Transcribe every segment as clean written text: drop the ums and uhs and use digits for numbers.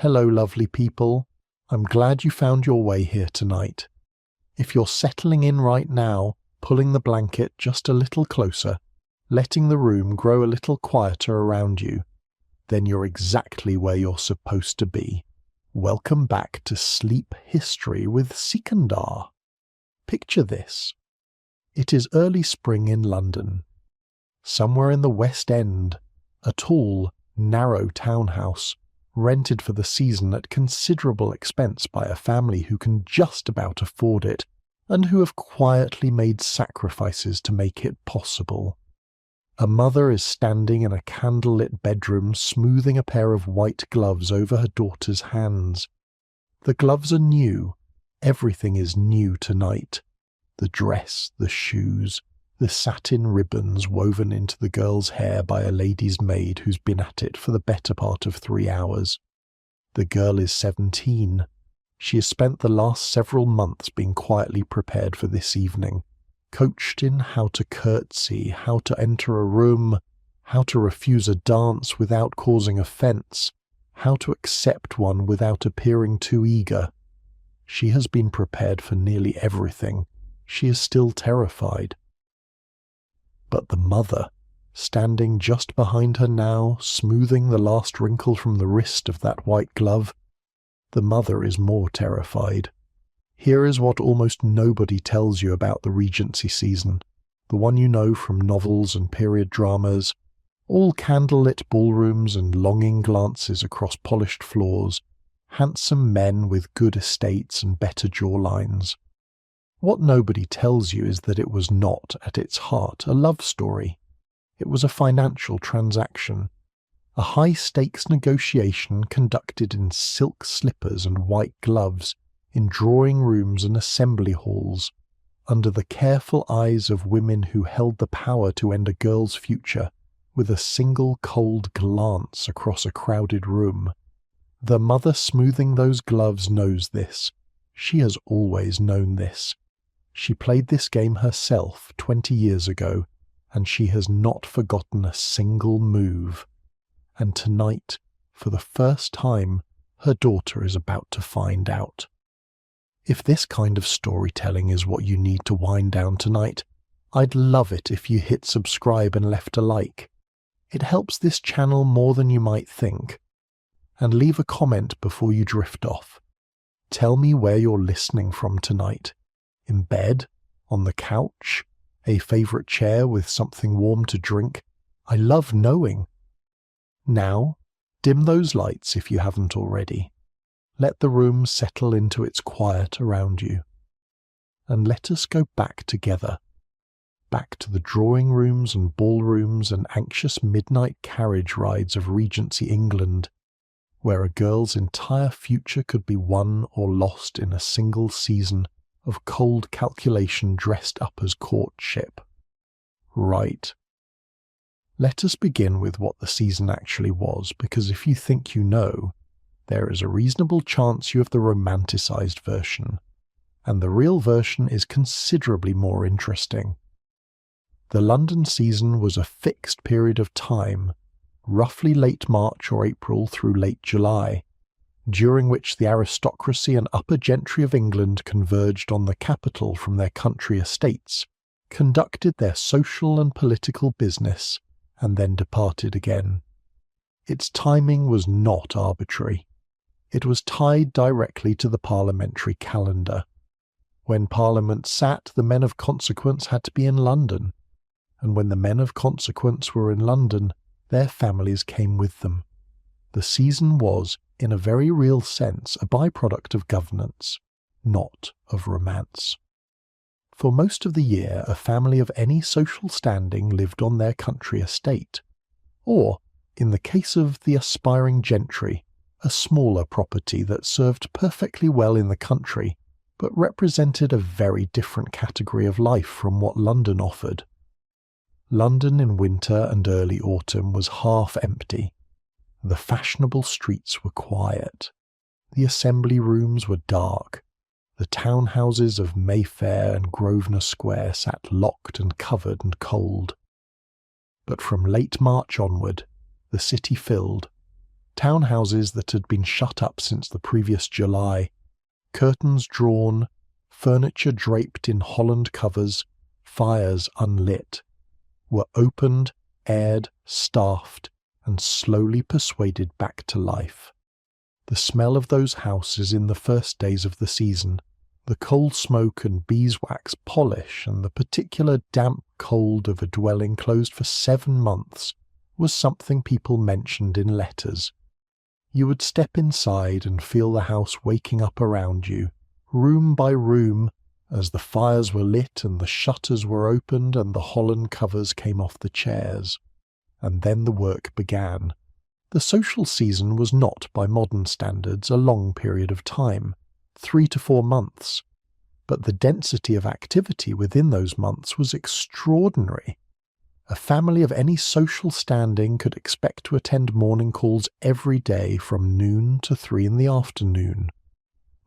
Hello, lovely people. I'm glad you found your way here tonight. If you're settling in right now, pulling the blanket just a little closer, letting the room grow a little quieter around you, then you're exactly where you're supposed to be. Welcome back to Sleep History with Sikandar. Picture this. It is early spring in London. Somewhere in the West End, a tall, narrow townhouse, rented for the season at considerable expense by a family who can just about afford it, and who have quietly made sacrifices to make it possible. A mother is standing in a candlelit bedroom smoothing a pair of white gloves over her daughter's hands. The gloves are new. Everything is new tonight. The dress, the shoes, the satin ribbons woven into the girl's hair by a lady's maid who's been at it for the better part of 3 hours. The girl is 17. She has spent the last several months being quietly prepared for this evening, coached in how to curtsy, how to enter a room, how to refuse a dance without causing offence, how to accept one without appearing too eager. She has been prepared for nearly everything. She is still terrified. But the mother, standing just behind her now, smoothing the last wrinkle from the wrist of that white glove, the mother is more terrified. Here is what almost nobody tells you about the Regency season, the one you know from novels and period dramas, all candlelit ballrooms and longing glances across polished floors, handsome men with good estates and better jawlines. What nobody tells you is that it was not, at its heart, a love story. It was a financial transaction, a high-stakes negotiation conducted in silk slippers and white gloves, in drawing rooms and assembly halls, under the careful eyes of women who held the power to end a girl's future with a single cold glance across a crowded room. The mother smoothing those gloves knows this. She has always known this. She played this game herself 20 years ago, and she has not forgotten a single move. And tonight, for the first time, her daughter is about to find out. If this kind of storytelling is what you need to wind down tonight, I'd love it if you hit subscribe and left a like. It helps this channel more than you might think. And leave a comment before you drift off. Tell me where you're listening from tonight. In bed? On the couch? A favourite chair with something warm to drink? I love knowing. Now, dim those lights if you haven't already. Let the room settle into its quiet around you. And let us go back together. Back to the drawing rooms and ballrooms and anxious midnight carriage rides of Regency England, where a girl's entire future could be won or lost in a single season of cold calculation dressed up as courtship. Right. Let us begin with what the season actually was, because if you think you know, there is a reasonable chance you have the romanticised version, and the real version is considerably more interesting. The London season was a fixed period of time, roughly late March or April through late July, during which the aristocracy and upper gentry of England converged on the capital from their country estates, conducted their social and political business, and then departed again. Its timing was not arbitrary. It was tied directly to the parliamentary calendar. When Parliament sat, the men of consequence had to be in London, and when the men of consequence were in London, their families came with them. The season was, in a very real sense, a byproduct of governance, not of romance. For most of the year, a family of any social standing lived on their country estate, or, in the case of the aspiring gentry, a smaller property that served perfectly well in the country, but represented a very different category of life from what London offered. London in winter and early autumn was half empty. The fashionable streets were quiet. The assembly rooms were dark. The townhouses of Mayfair and Grosvenor Square sat locked and covered and cold. But from late March onward, the city filled. Townhouses that had been shut up since the previous July, curtains drawn, furniture draped in Holland covers, fires unlit, were opened, aired, staffed, and slowly persuaded back to life. The smell of those houses in the first days of the season, the coal smoke and beeswax polish, and the particular damp cold of a dwelling closed for 7 months was something people mentioned in letters. You would step inside and feel the house waking up around you, room by room, as the fires were lit and the shutters were opened and the Holland covers came off the chairs. And then the work began. The social season was not, by modern standards, a long period of time, 3 to 4 months, but the density of activity within those months was extraordinary. A family of any social standing could expect to attend morning calls every day from noon to 3 in the afternoon.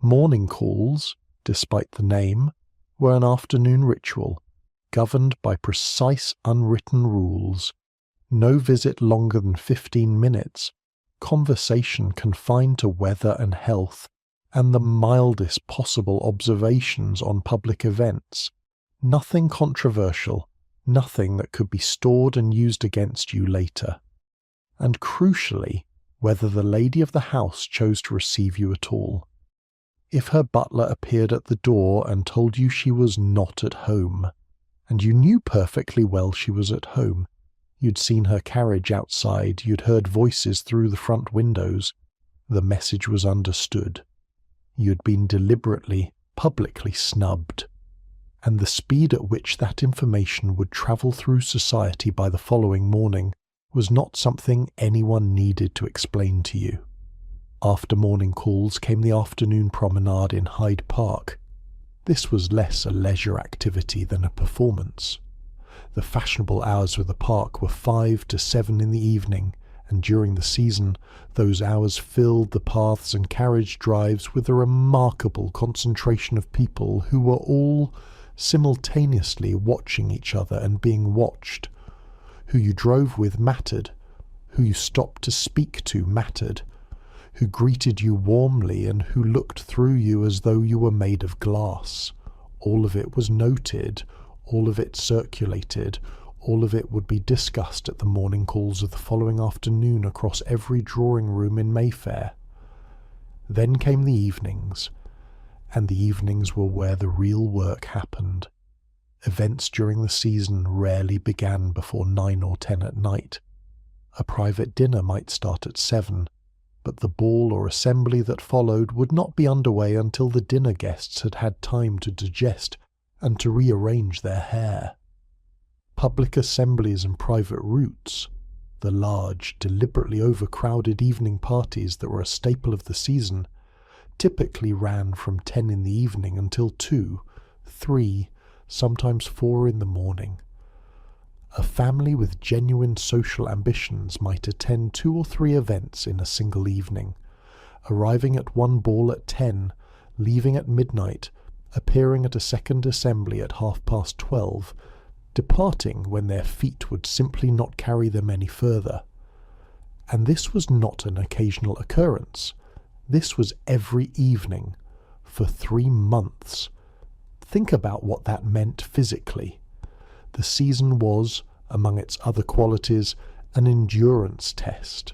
Morning calls, despite the name, were an afternoon ritual, governed by precise unwritten rules. No visit longer than 15 minutes, conversation confined to weather and health, and the mildest possible observations on public events. Nothing controversial, nothing that could be stored and used against you later. And crucially, whether the lady of the house chose to receive you at all. If her butler appeared at the door and told you she was not at home, and you knew perfectly well she was at home, you'd seen her carriage outside, you'd heard voices through the front windows, the message was understood. You'd been deliberately, publicly snubbed. And the speed at which that information would travel through society by the following morning was not something anyone needed to explain to you. After morning calls came the afternoon promenade in Hyde Park. This was less a leisure activity than a performance. The fashionable hours of the park were 5 to 7 in the evening, and during the season those hours filled the paths and carriage drives with a remarkable concentration of people who were all simultaneously watching each other and being watched. Who you drove with mattered, who you stopped to speak to mattered, who greeted you warmly and who looked through you as though you were made of glass. All of it was noted, all of it circulated, all of it would be discussed at the morning calls of the following afternoon across every drawing room in Mayfair. Then came the evenings, and the evenings were where the real work happened. Events during the season rarely began before 9 or 10 at night. A private dinner might start at 7, but the ball or assembly that followed would not be underway until the dinner guests had had time to digest and to rearrange their hair. Public assemblies and private routs, the large, deliberately overcrowded evening parties that were a staple of the season, typically ran from 10 in the evening until 2, 3, sometimes 4 in the morning. A family with genuine social ambitions might attend 2 or 3 events in a single evening, arriving at one ball at 10, leaving at midnight, appearing at a second assembly at 12:30, departing when their feet would simply not carry them any further. And this was not an occasional occurrence. This was every evening, for 3 months. Think about what that meant physically. The season was, among its other qualities, an endurance test.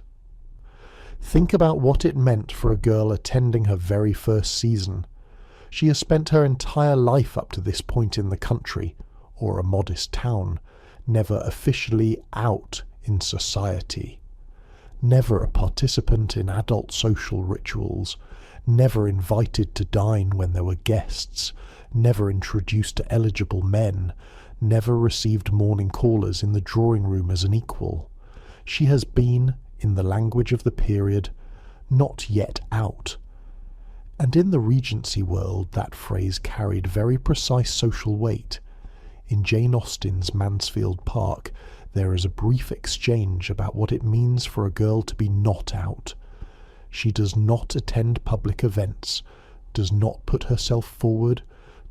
Think about what it meant for a girl attending her very first season. She has spent her entire life up to this point in the country, or a modest town, never officially out in society. Never a participant in adult social rituals, never invited to dine when there were guests, never introduced to eligible men, never received morning callers in the drawing room as an equal. She has been, in the language of the period, not yet out. And in the Regency world that phrase carried very precise social weight. In Jane Austen's Mansfield Park, there is a brief exchange about what it means for a girl to be not out. She does not attend public events, does not put herself forward,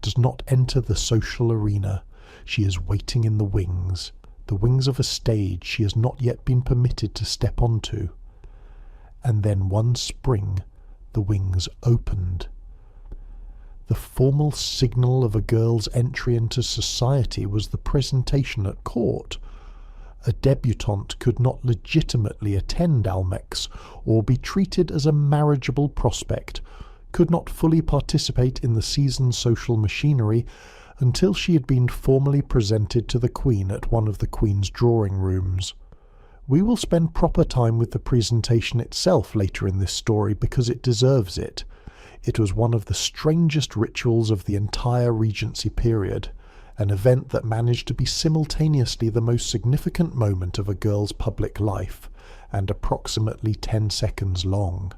does not enter the social arena. She is waiting in the wings of a stage she has not yet been permitted to step onto. and then one spring the wings opened. The formal signal of a girl's entry into society was the presentation at court. A debutante could not legitimately attend Almack's or be treated as a marriageable prospect, could not fully participate in the season's social machinery until she had been formally presented to the Queen at one of the Queen's drawing rooms. We will spend proper time with the presentation itself later in this story because it deserves it. It was one of the strangest rituals of the entire Regency period, an event that managed to be simultaneously the most significant moment of a girl's public life, and approximately 10 seconds long.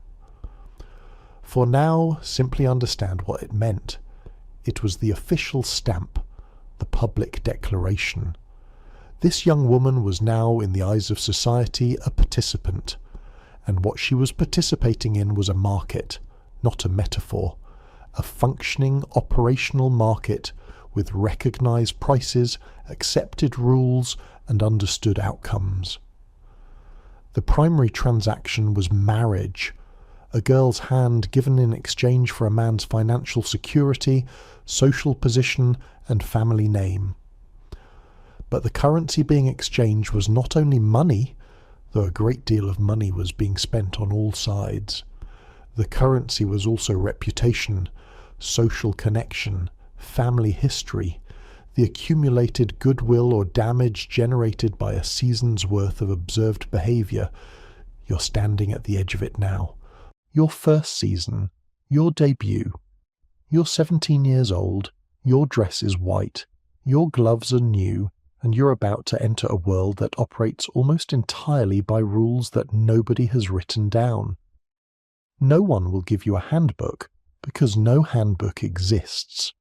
For now, simply understand what it meant. It was the official stamp, the public declaration. This young woman was now, in the eyes of society, a participant, and what she was participating in was a market, not a metaphor, a functioning operational market with recognised prices, accepted rules, and understood outcomes. The primary transaction was marriage, a girl's hand given in exchange for a man's financial security, social position, and family name. But the currency being exchanged was not only money, though a great deal of money was being spent on all sides. The currency was also reputation, social connection, family history, the accumulated goodwill or damage generated by a season's worth of observed behaviour. You're standing at the edge of it now. Your first season, your debut. You're 17 years old, your dress is white, your gloves are new, and you're about to enter a world that operates almost entirely by rules that nobody has written down. No one will give you a handbook, because no handbook exists.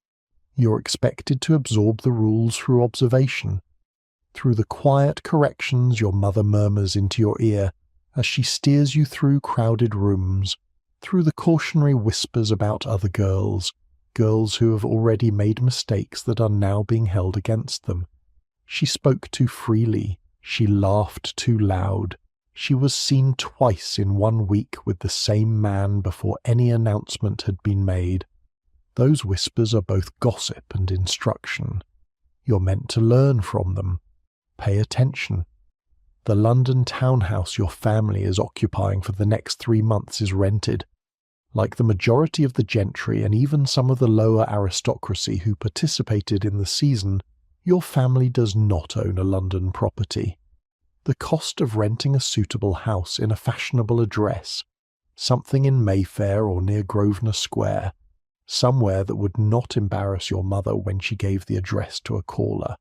You're expected to absorb the rules through observation, through the quiet corrections your mother murmurs into your ear as she steers you through crowded rooms, through the cautionary whispers about other girls who have already made mistakes that are now being held against them. She spoke too freely, she laughed too loud, she was seen twice in 1 week with the same man before any announcement had been made. Those whispers are both gossip and instruction. You're meant to learn from them. Pay attention. The London townhouse your family is occupying for the next 3 months is rented. Like the majority of the gentry and even some of the lower aristocracy who participated in the season, your family does not own a London property. The cost of renting a suitable house in a fashionable address, something in Mayfair or near Grosvenor Square, somewhere that would not embarrass your mother when she gave the address to a caller,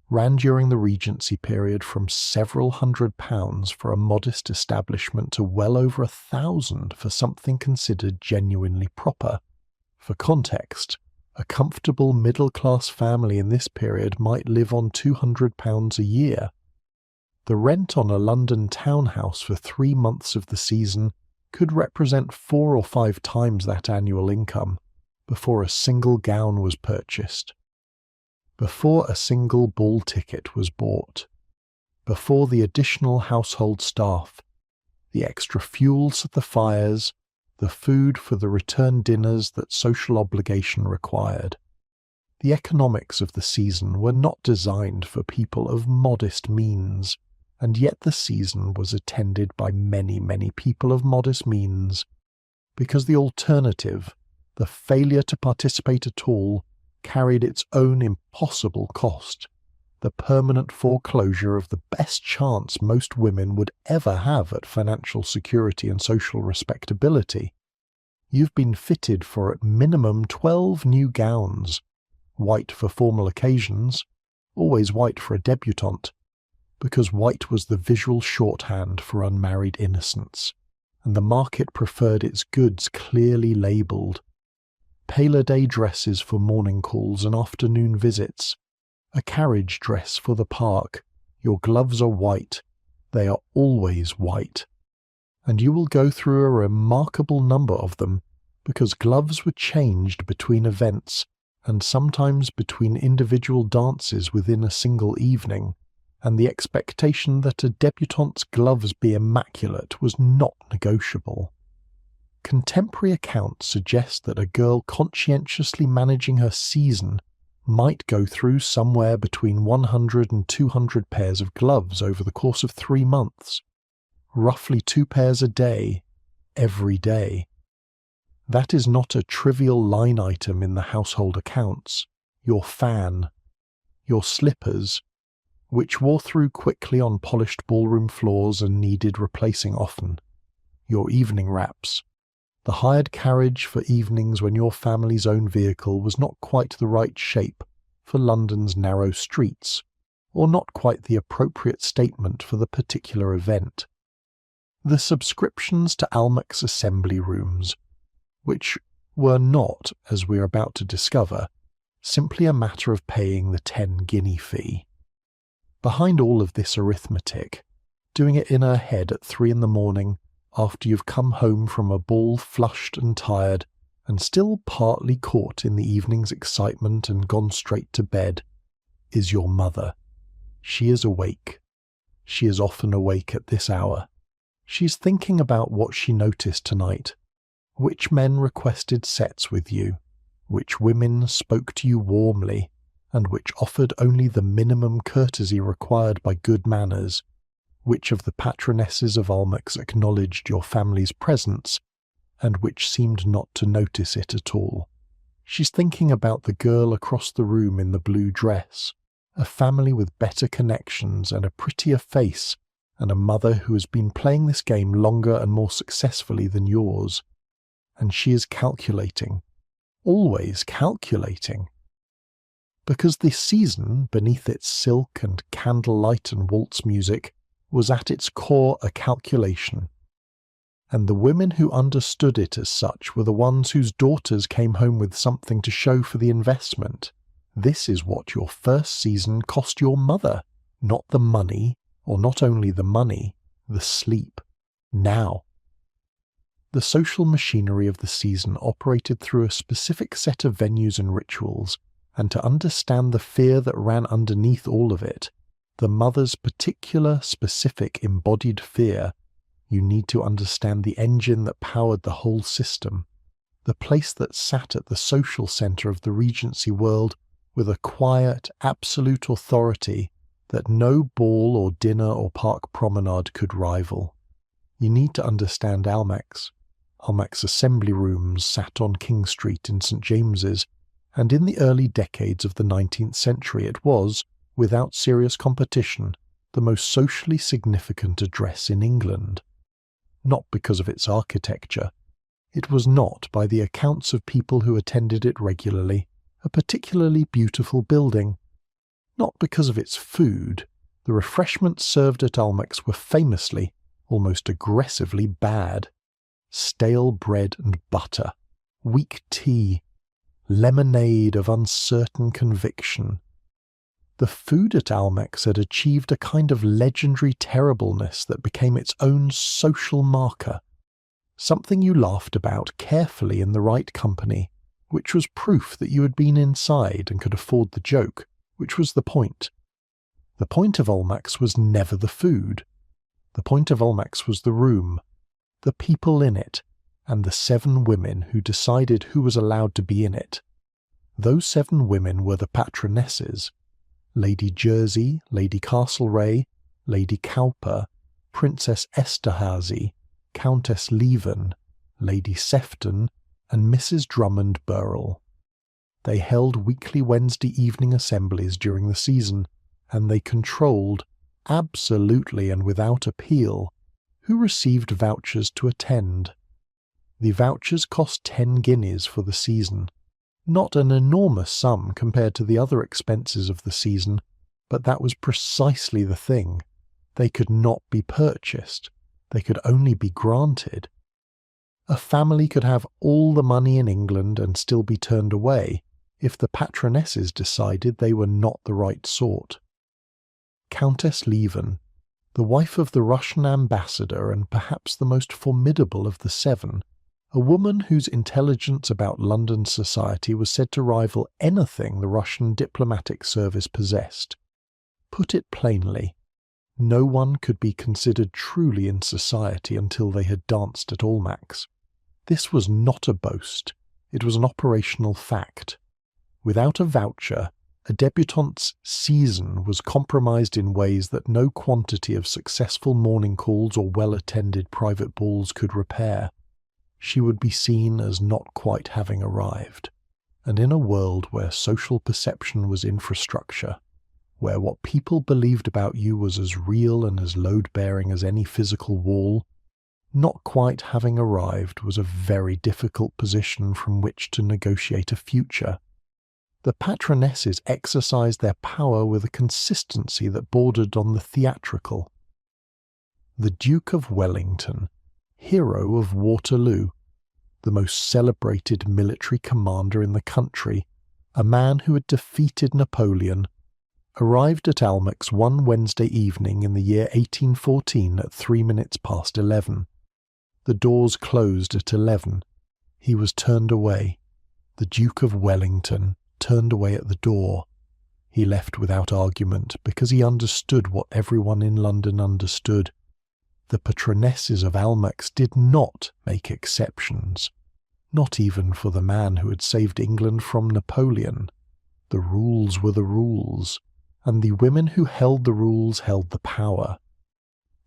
ran during the Regency period from several £100s for a modest establishment to well over 1,000 for something considered genuinely proper. For context, a comfortable middle-class family in this period might live on £200 a year. The rent on a London townhouse for 3 months of the season could represent 4 or 5 times that annual income, before a single gown was purchased, before a single ball ticket was bought, before the additional household staff, the extra fuels at the fires, the food for the return dinners that social obligation required. The economics of the season were not designed for people of modest means, and yet the season was attended by many, many people of modest means, because the alternative, the failure to participate at all, carried its own impossible cost, the permanent foreclosure of the best chance most women would ever have at financial security and social respectability. You've been fitted for at minimum 12 new gowns, white for formal occasions, always white for a debutante, because white was the visual shorthand for unmarried innocence, and the market preferred its goods clearly labelled. Paler day dresses for morning calls and afternoon visits, a carriage dress for the park, your gloves are white, they are always white, and you will go through a remarkable number of them, because gloves were changed between events and sometimes between individual dances within a single evening, and the expectation that a debutante's gloves be immaculate was not negotiable. Contemporary accounts suggest that a girl conscientiously managing her season might go through somewhere between 100 and 200 pairs of gloves over the course of 3 months, roughly 2 pairs a day, every day. That is not a trivial line item in the household accounts. Your fan, your slippers, which wore through quickly on polished ballroom floors and needed replacing often, your evening wraps, the hired carriage for evenings when your family's own vehicle was not quite the right shape for London's narrow streets, or not quite the appropriate statement for the particular event. The subscriptions to Almack's assembly rooms, which were not, as we are about to discover, simply a matter of paying the 10-guinea fee. Behind all of this arithmetic, doing it in her head at 3 a.m, after you've come home from a ball flushed and tired, and still partly caught in the evening's excitement and gone straight to bed, is your mother. She is awake. She is often awake at this hour. She's thinking about what she noticed tonight. Which men requested sets with you, which women spoke to you warmly, and which offered only the minimum courtesy required by good manners, which of the patronesses of Almack's acknowledged your family's presence, and which seemed not to notice it at all. She's thinking about the girl across the room in the blue dress, a family with better connections and a prettier face, and a mother who has been playing this game longer and more successfully than yours. And she is calculating, always calculating. Because this season, beneath its silk and candlelight and waltz music, was at its core a calculation. And the women who understood it as such were the ones whose daughters came home with something to show for the investment. This is what your first season cost your mother, not the money, or not only the money, the sleep. Now. The social machinery of the season operated through a specific set of venues and rituals, and to understand the fear that ran underneath all of it, the mother's particular, specific, embodied fear, you need to understand the engine that powered the whole system, the place that sat at the social centre of the Regency world with a quiet, absolute authority that no ball or dinner or park promenade could rival. You need to understand Almack's. Almack's assembly rooms sat on King Street in St James's, and in the early decades of the 19th century it was, without serious competition, the most socially significant address in England. Not because of its architecture. It was not, by the accounts of people who attended it regularly, a particularly beautiful building. Not because of its food. The refreshments served at Almack's were famously, almost aggressively bad. Stale bread and butter, weak tea, lemonade of uncertain conviction. The food at Almack's had achieved a kind of legendary terribleness that became its own social marker, something you laughed about carefully in the right company, which was proof that you had been inside and could afford the joke, which was the point. The point of Almack's was never the food. The point of Almack's was the room, the people in it, and the 7 women who decided who was allowed to be in it. Those 7 women were the patronesses: Lady Jersey, Lady Castlereagh, Lady Cowper, Princess Esterhazy, Countess Leven, Lady Sefton, and Mrs. Drummond Burrell. They held weekly Wednesday evening assemblies during the season, and they controlled, absolutely and without appeal, who received vouchers to attend. The vouchers cost 10 guineas for the season. Not an enormous sum compared to the other expenses of the season, but that was precisely the thing. They could not be purchased. They could only be granted. A family could have all the money in England and still be turned away if the patronesses decided they were not the right sort. Countess Leven, the wife of the Russian ambassador and perhaps the most formidable of the 7, a woman whose intelligence about London society was said to rival anything the Russian diplomatic service possessed. Put it plainly, no one could be considered truly in society until they had danced at Almack's. This was not a boast, it was an operational fact. Without a voucher, a debutante's season was compromised in ways that no quantity of successful morning calls or well-attended private balls could repair. She would be seen as not quite having arrived. And in a world where social perception was infrastructure, where what people believed about you was as real and as load-bearing as any physical wall, not quite having arrived was a very difficult position from which to negotiate a future. The patronesses exercised their power with a consistency that bordered on the theatrical. The Duke of Wellington, hero of Waterloo, the most celebrated military commander in the country, a man who had defeated Napoleon, arrived at Almack's one Wednesday evening in the year 1814 at 11:03. The doors closed at 11. He was turned away. The Duke of Wellington turned away at the door. He left without argument because he understood what everyone in London understood. The patronesses of Almack's did not make exceptions, not even for the man who had saved England from Napoleon. The rules were the rules, and the women who held the rules held the power.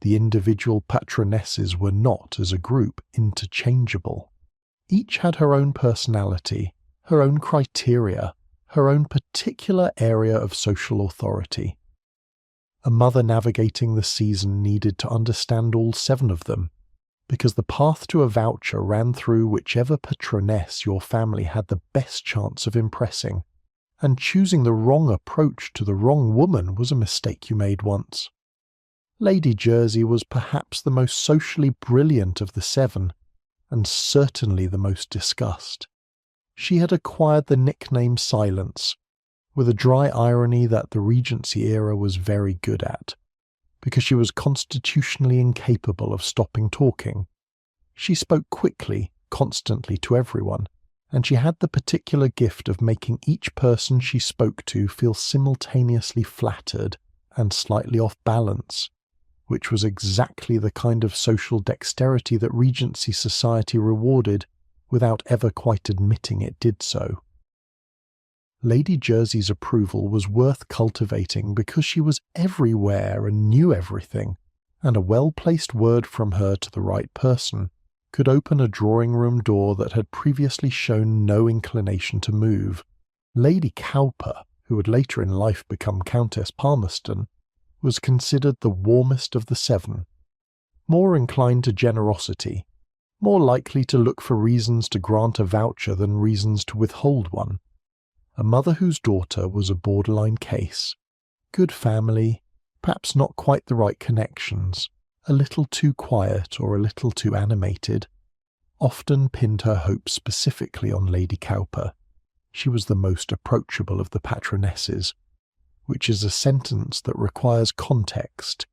The individual patronesses were not, as a group, interchangeable. Each had her own personality, her own criteria, her own particular area of social authority. A mother navigating the season needed to understand all 7 of them, because the path to a voucher ran through whichever patroness your family had the best chance of impressing, and choosing the wrong approach to the wrong woman was a mistake you made once. Lady Jersey was perhaps the most socially brilliant of the 7, and certainly the most discussed. She had acquired the nickname Silence, with a dry irony that the Regency era was very good at, because she was constitutionally incapable of stopping talking. She spoke quickly, constantly to everyone, and she had the particular gift of making each person she spoke to feel simultaneously flattered and slightly off balance, which was exactly the kind of social dexterity that Regency society rewarded without ever quite admitting it did so. Lady Jersey's approval was worth cultivating because she was everywhere and knew everything, and a well-placed word from her to the right person could open a drawing-room door that had previously shown no inclination to move. Lady Cowper, who would later in life become Countess Palmerston, was considered the warmest of the 7, more inclined to generosity, more likely to look for reasons to grant a voucher than reasons to withhold one. A mother whose daughter was a borderline case. Good family, perhaps not quite the right connections, a little too quiet or a little too animated, often pinned her hopes specifically on Lady Cowper. She was the most approachable of the patronesses, which is a sentence that requires context,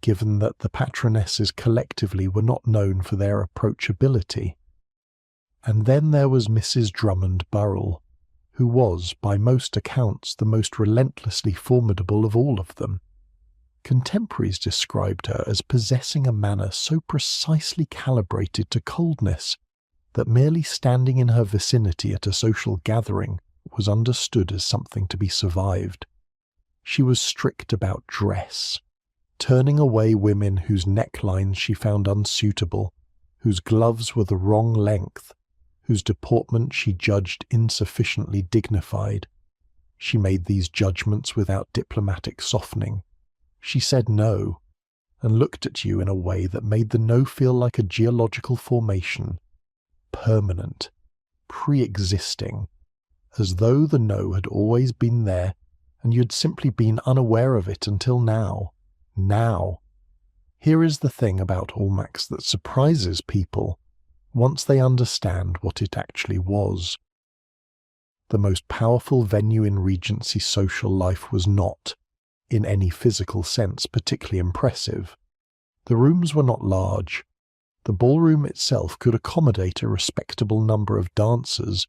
given that the patronesses collectively were not known for their approachability. And then there was Mrs. Drummond Burrell, who was, by most accounts, the most relentlessly formidable of all of them. Contemporaries described her as possessing a manner so precisely calibrated to coldness that merely standing in her vicinity at a social gathering was understood as something to be survived. She was strict about dress, turning away women whose necklines she found unsuitable, whose gloves were the wrong length, whose deportment she judged insufficiently dignified. She made these judgments without diplomatic softening. She said no, and looked at you in a way that made the no feel like a geological formation, permanent, pre-existing, as though the no had always been there and you'd simply been unaware of it until now. Now. Here is the thing about Almack's that surprises people once they understand what it actually was. The most powerful venue in Regency social life was not, in any physical sense, particularly impressive. The rooms were not large. The ballroom itself could accommodate a respectable number of dancers,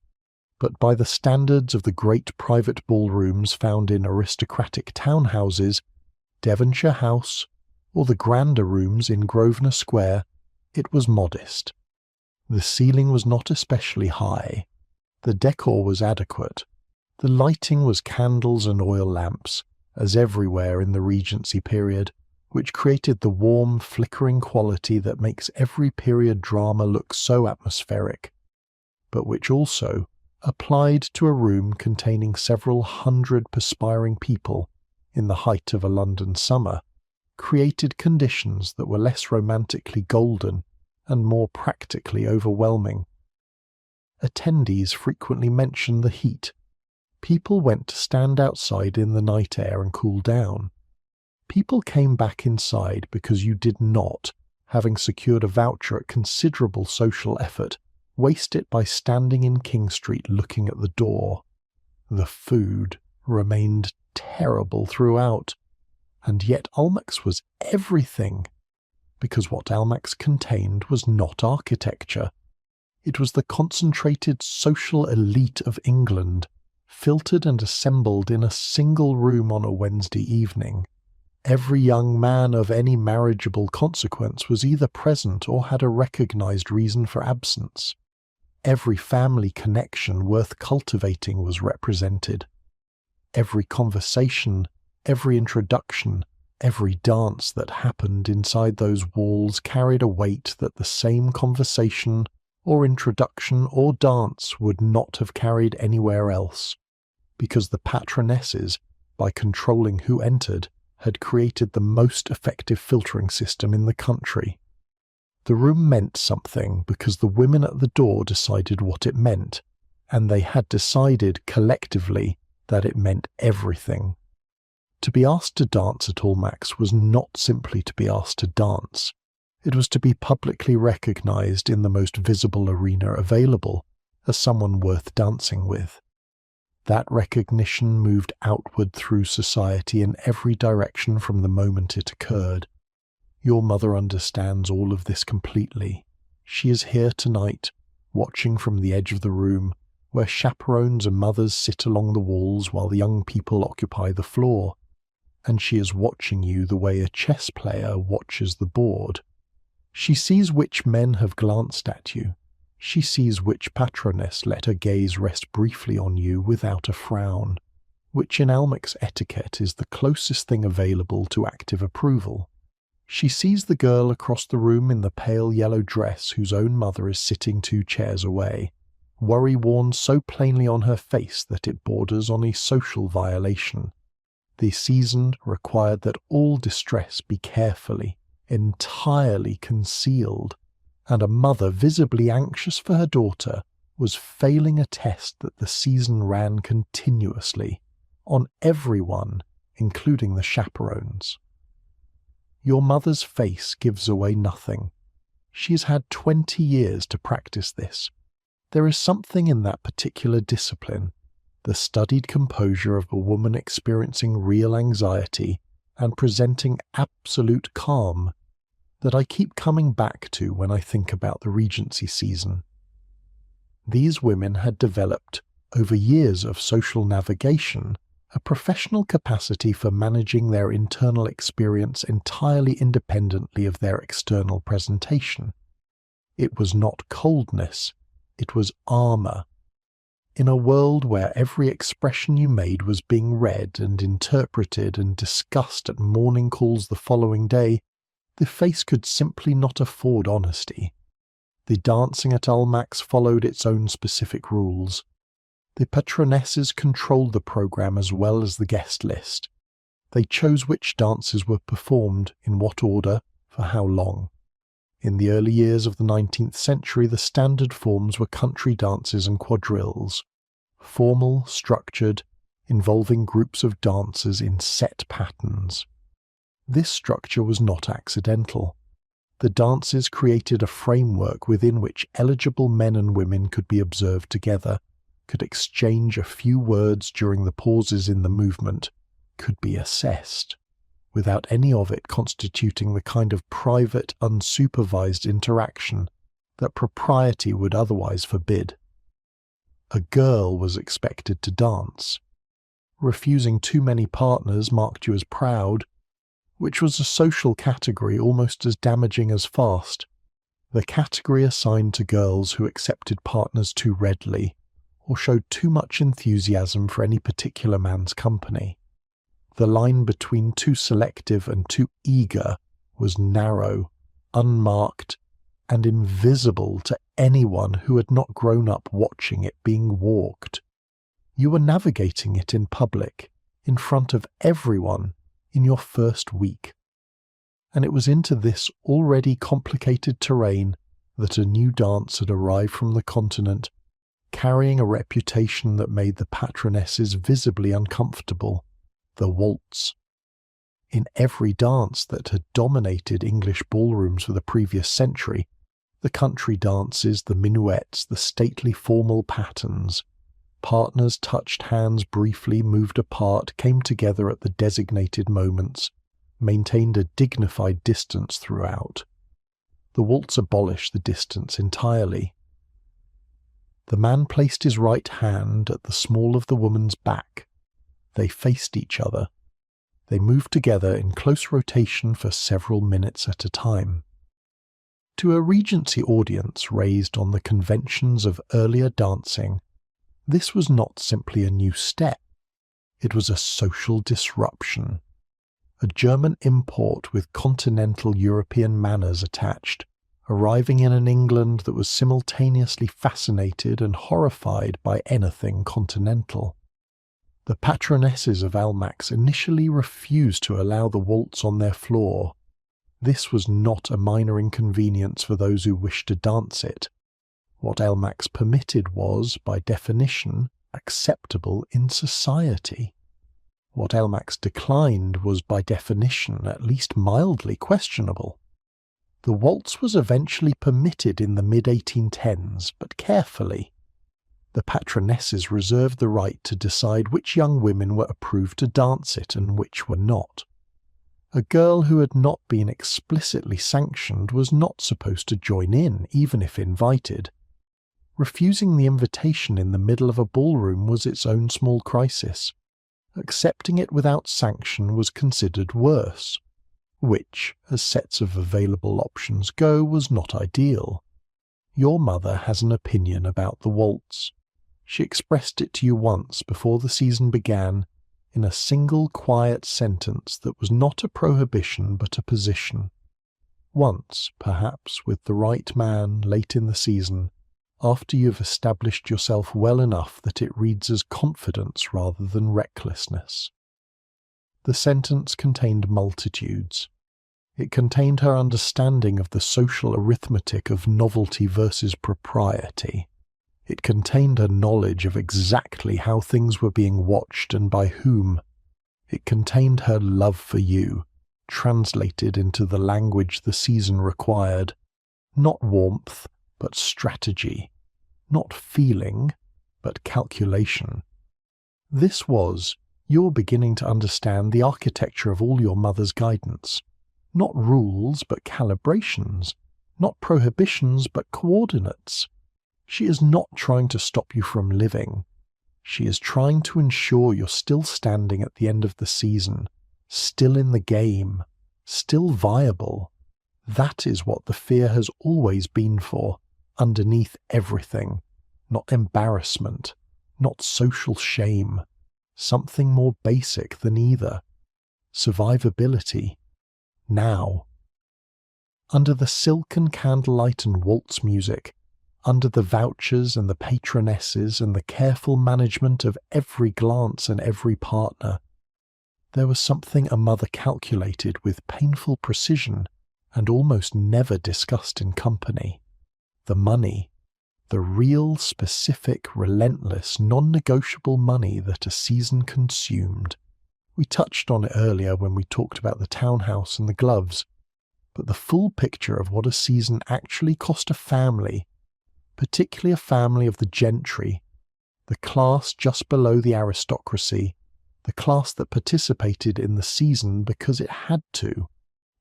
but by the standards of the great private ballrooms found in aristocratic townhouses, Devonshire House, or the grander rooms in Grosvenor Square, it was modest. The ceiling was not especially high. The decor was adequate. The lighting was candles and oil lamps, as everywhere in the Regency period, which created the warm, flickering quality that makes every period drama look so atmospheric, but which also applied to a room containing several hundred perspiring people in the height of a London summer, created conditions that were less romantically golden and more practically overwhelming. Attendees frequently mentioned the heat. People went to stand outside in the night air and cool down. People came back inside because you did not, having secured a voucher at considerable social effort, waste it by standing in King Street looking at the door. The food remained terrible throughout, and yet Almack's was everything, because what Almack's contained was not architecture. It was the concentrated social elite of England, filtered and assembled in a single room on a Wednesday evening. Every young man of any marriageable consequence was either present or had a recognised reason for absence. Every family connection worth cultivating was represented. Every conversation, every introduction, every dance that happened inside those walls carried a weight that the same conversation or introduction or dance would not have carried anywhere else, because the patronesses, by controlling who entered, had created the most effective filtering system in the country. The room meant something because the women at the door decided what it meant, and they had decided collectively that it meant everything. To be asked to dance at Almack's was not simply to be asked to dance. It was to be publicly recognised in the most visible arena available as someone worth dancing with. That recognition moved outward through society in every direction from the moment it occurred. Your mother understands all of this completely. She is here tonight, watching from the edge of the room, where chaperones and mothers sit along the walls while the young people occupy the floor, and she is watching you the way a chess player watches the board. She sees which men have glanced at you. She sees which patroness let her gaze rest briefly on you without a frown, which in Almack's etiquette is the closest thing available to active approval. She sees the girl across the room in the pale yellow dress whose own mother is sitting 2 chairs away, worry worn so plainly on her face that it borders on a social violation. The season required that all distress be carefully, entirely concealed, and a mother visibly anxious for her daughter was failing a test that the season ran continuously, on everyone, including the chaperones. Your mother's face gives away nothing. She has had 20 years to practice this. There is something in that particular discipline, the studied composure of a woman experiencing real anxiety and presenting absolute calm, that I keep coming back to when I think about the Regency season. These women had developed, over years of social navigation, a professional capacity for managing their internal experience entirely independently of their external presentation. It was not coldness, it was armour. In a world where every expression you made was being read and interpreted and discussed at morning calls the following day, the face could simply not afford honesty. The dancing at Almack's followed its own specific rules. The patronesses controlled the programme as well as the guest list. They chose which dances were performed, in what order, for how long. In the early years of the 19th century, the standard forms were country dances and quadrilles, formal, structured, involving groups of dancers in set patterns. This structure was not accidental. The dances created a framework within which eligible men and women could be observed together, could exchange a few words during the pauses in the movement, could be assessed, without any of it constituting the kind of private, unsupervised interaction that propriety would otherwise forbid. A girl was expected to dance. Refusing too many partners marked you as proud. which was a social category almost as damaging as fast, the category assigned to girls who accepted partners too readily or showed too much enthusiasm for any particular man's company. The line between too selective and too eager was narrow, unmarked, and invisible to anyone who had not grown up watching it being walked. You were navigating it in public, in front of everyone, in your first week. And it was into this already complicated terrain that a new dance had arrived from the continent, carrying a reputation that made the patronesses visibly uncomfortable: the waltz. In every dance that had dominated English ballrooms for the previous century, the country dances, the minuets, the stately formal patterns, partners touched hands briefly, moved apart, came together at the designated moments, maintained a dignified distance throughout. The waltz abolished the distance entirely. The man placed his right hand at the small of the woman's back. They faced each other. They moved together in close rotation for several minutes at a time. To a Regency audience raised on the conventions of earlier dancing, this was not simply a new step. It was a social disruption. A German import with continental European manners attached, arriving in an England that was simultaneously fascinated and horrified by anything continental. The patronesses of Almack's initially refused to allow the waltz on their floor. This was not a minor inconvenience for those who wished to dance it. What Almack's permitted was, by definition, acceptable in society. What Almack's declined was, by definition, at least mildly questionable. The waltz was eventually permitted in the mid-1810s, but carefully. The patronesses reserved the right to decide which young women were approved to dance it and which were not. A girl who had not been explicitly sanctioned was not supposed to join in, even if invited. Refusing the invitation in the middle of a ballroom was its own small crisis. Accepting it without sanction was considered worse, which, as sets of available options go, was not ideal. Your mother has an opinion about the waltz. She expressed it to you once before the season began, in a single quiet sentence that was not a prohibition but a position. Once, perhaps, with the right man late in the season, after you've established yourself well enough that it reads as confidence rather than recklessness. The sentence contained multitudes. It contained her understanding of the social arithmetic of novelty versus propriety. It contained her knowledge of exactly how things were being watched and by whom. It contained her love for you, translated into the language the season required. Not warmth, but strategy. Not feeling, but calculation. This was, you were beginning to understand the architecture of all your mother's guidance. Not rules, but calibrations. Not prohibitions, but coordinates. She is not trying to stop you from living. She is trying to ensure you're still standing at the end of the season, still in the game, still viable. That is what the fear has always been for, underneath everything. Not embarrassment, not social shame. Something more basic than either. Survivability. Now. Under the silk and candlelight and waltz music, under the vouchers and the patronesses and the careful management of every glance and every partner, there was something a mother calculated with painful precision and almost never discussed in company. The money. The real, specific, relentless, non-negotiable money that a season consumed. We touched on it earlier when we talked about the townhouse and the gloves, but the full picture of what a season actually cost a family, particularly a family of the gentry, the class just below the aristocracy, the class that participated in the season because it had to,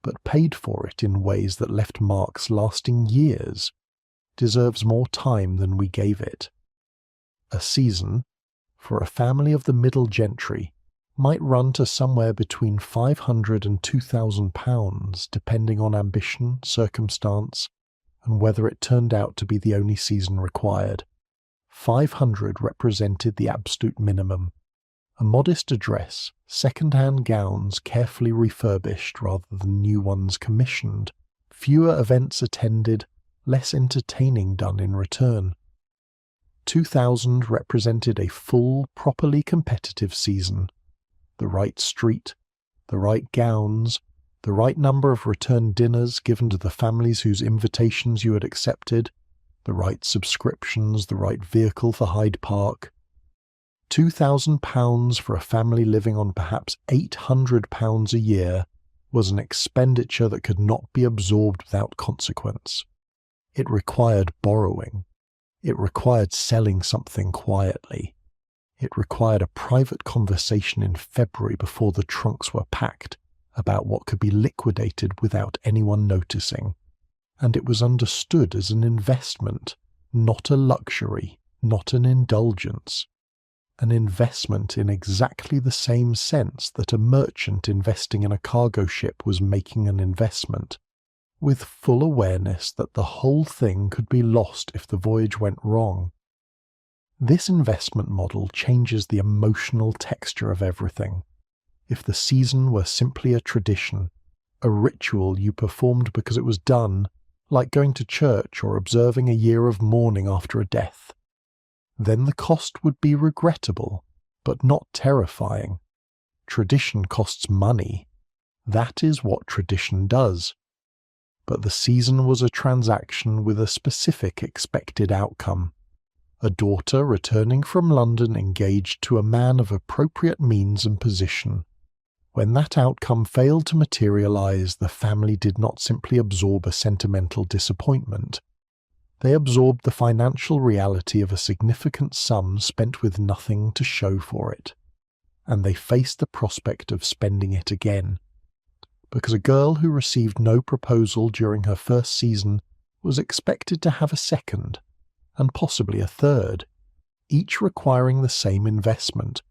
but paid for it in ways that left marks lasting years, deserves more time than we gave it. A season, for a family of the middle gentry, might run to somewhere between £500 and £2,000, depending on ambition, circumstance, and whether it turned out to be the only season required. 500 represented the absolute minimum. A modest address, second-hand gowns carefully refurbished rather than new ones commissioned, fewer events attended, less entertaining done in return. 2000 represented a full, properly competitive season. The right street, the right gowns, the right number of return dinners given to the families whose invitations you had accepted, the right subscriptions, the right vehicle for Hyde Park. £2,000 for a family living on perhaps £800 a year was an expenditure that could not be absorbed without consequence. It required borrowing. It required selling something quietly. It required a private conversation in February before the trunks were packed about what could be liquidated without anyone noticing. And it was understood as an investment, not a luxury, not an indulgence. An investment in exactly the same sense that a merchant investing in a cargo ship was making an investment, with full awareness that the whole thing could be lost if the voyage went wrong. This investment model changes the emotional texture of everything. If the season were simply a tradition, a ritual you performed because it was done, like going to church or observing a year of mourning after a death, then the cost would be regrettable, but not terrifying. Tradition costs money. That is what tradition does. But the season was a transaction with a specific expected outcome. A daughter returning from London engaged to a man of appropriate means and position. When that outcome failed to materialize, the family did not simply absorb a sentimental disappointment. They absorbed the financial reality of a significant sum spent with nothing to show for it. And they faced the prospect of spending it again. Because a girl who received no proposal during her first season was expected to have a second, and possibly a third, each requiring the same investment.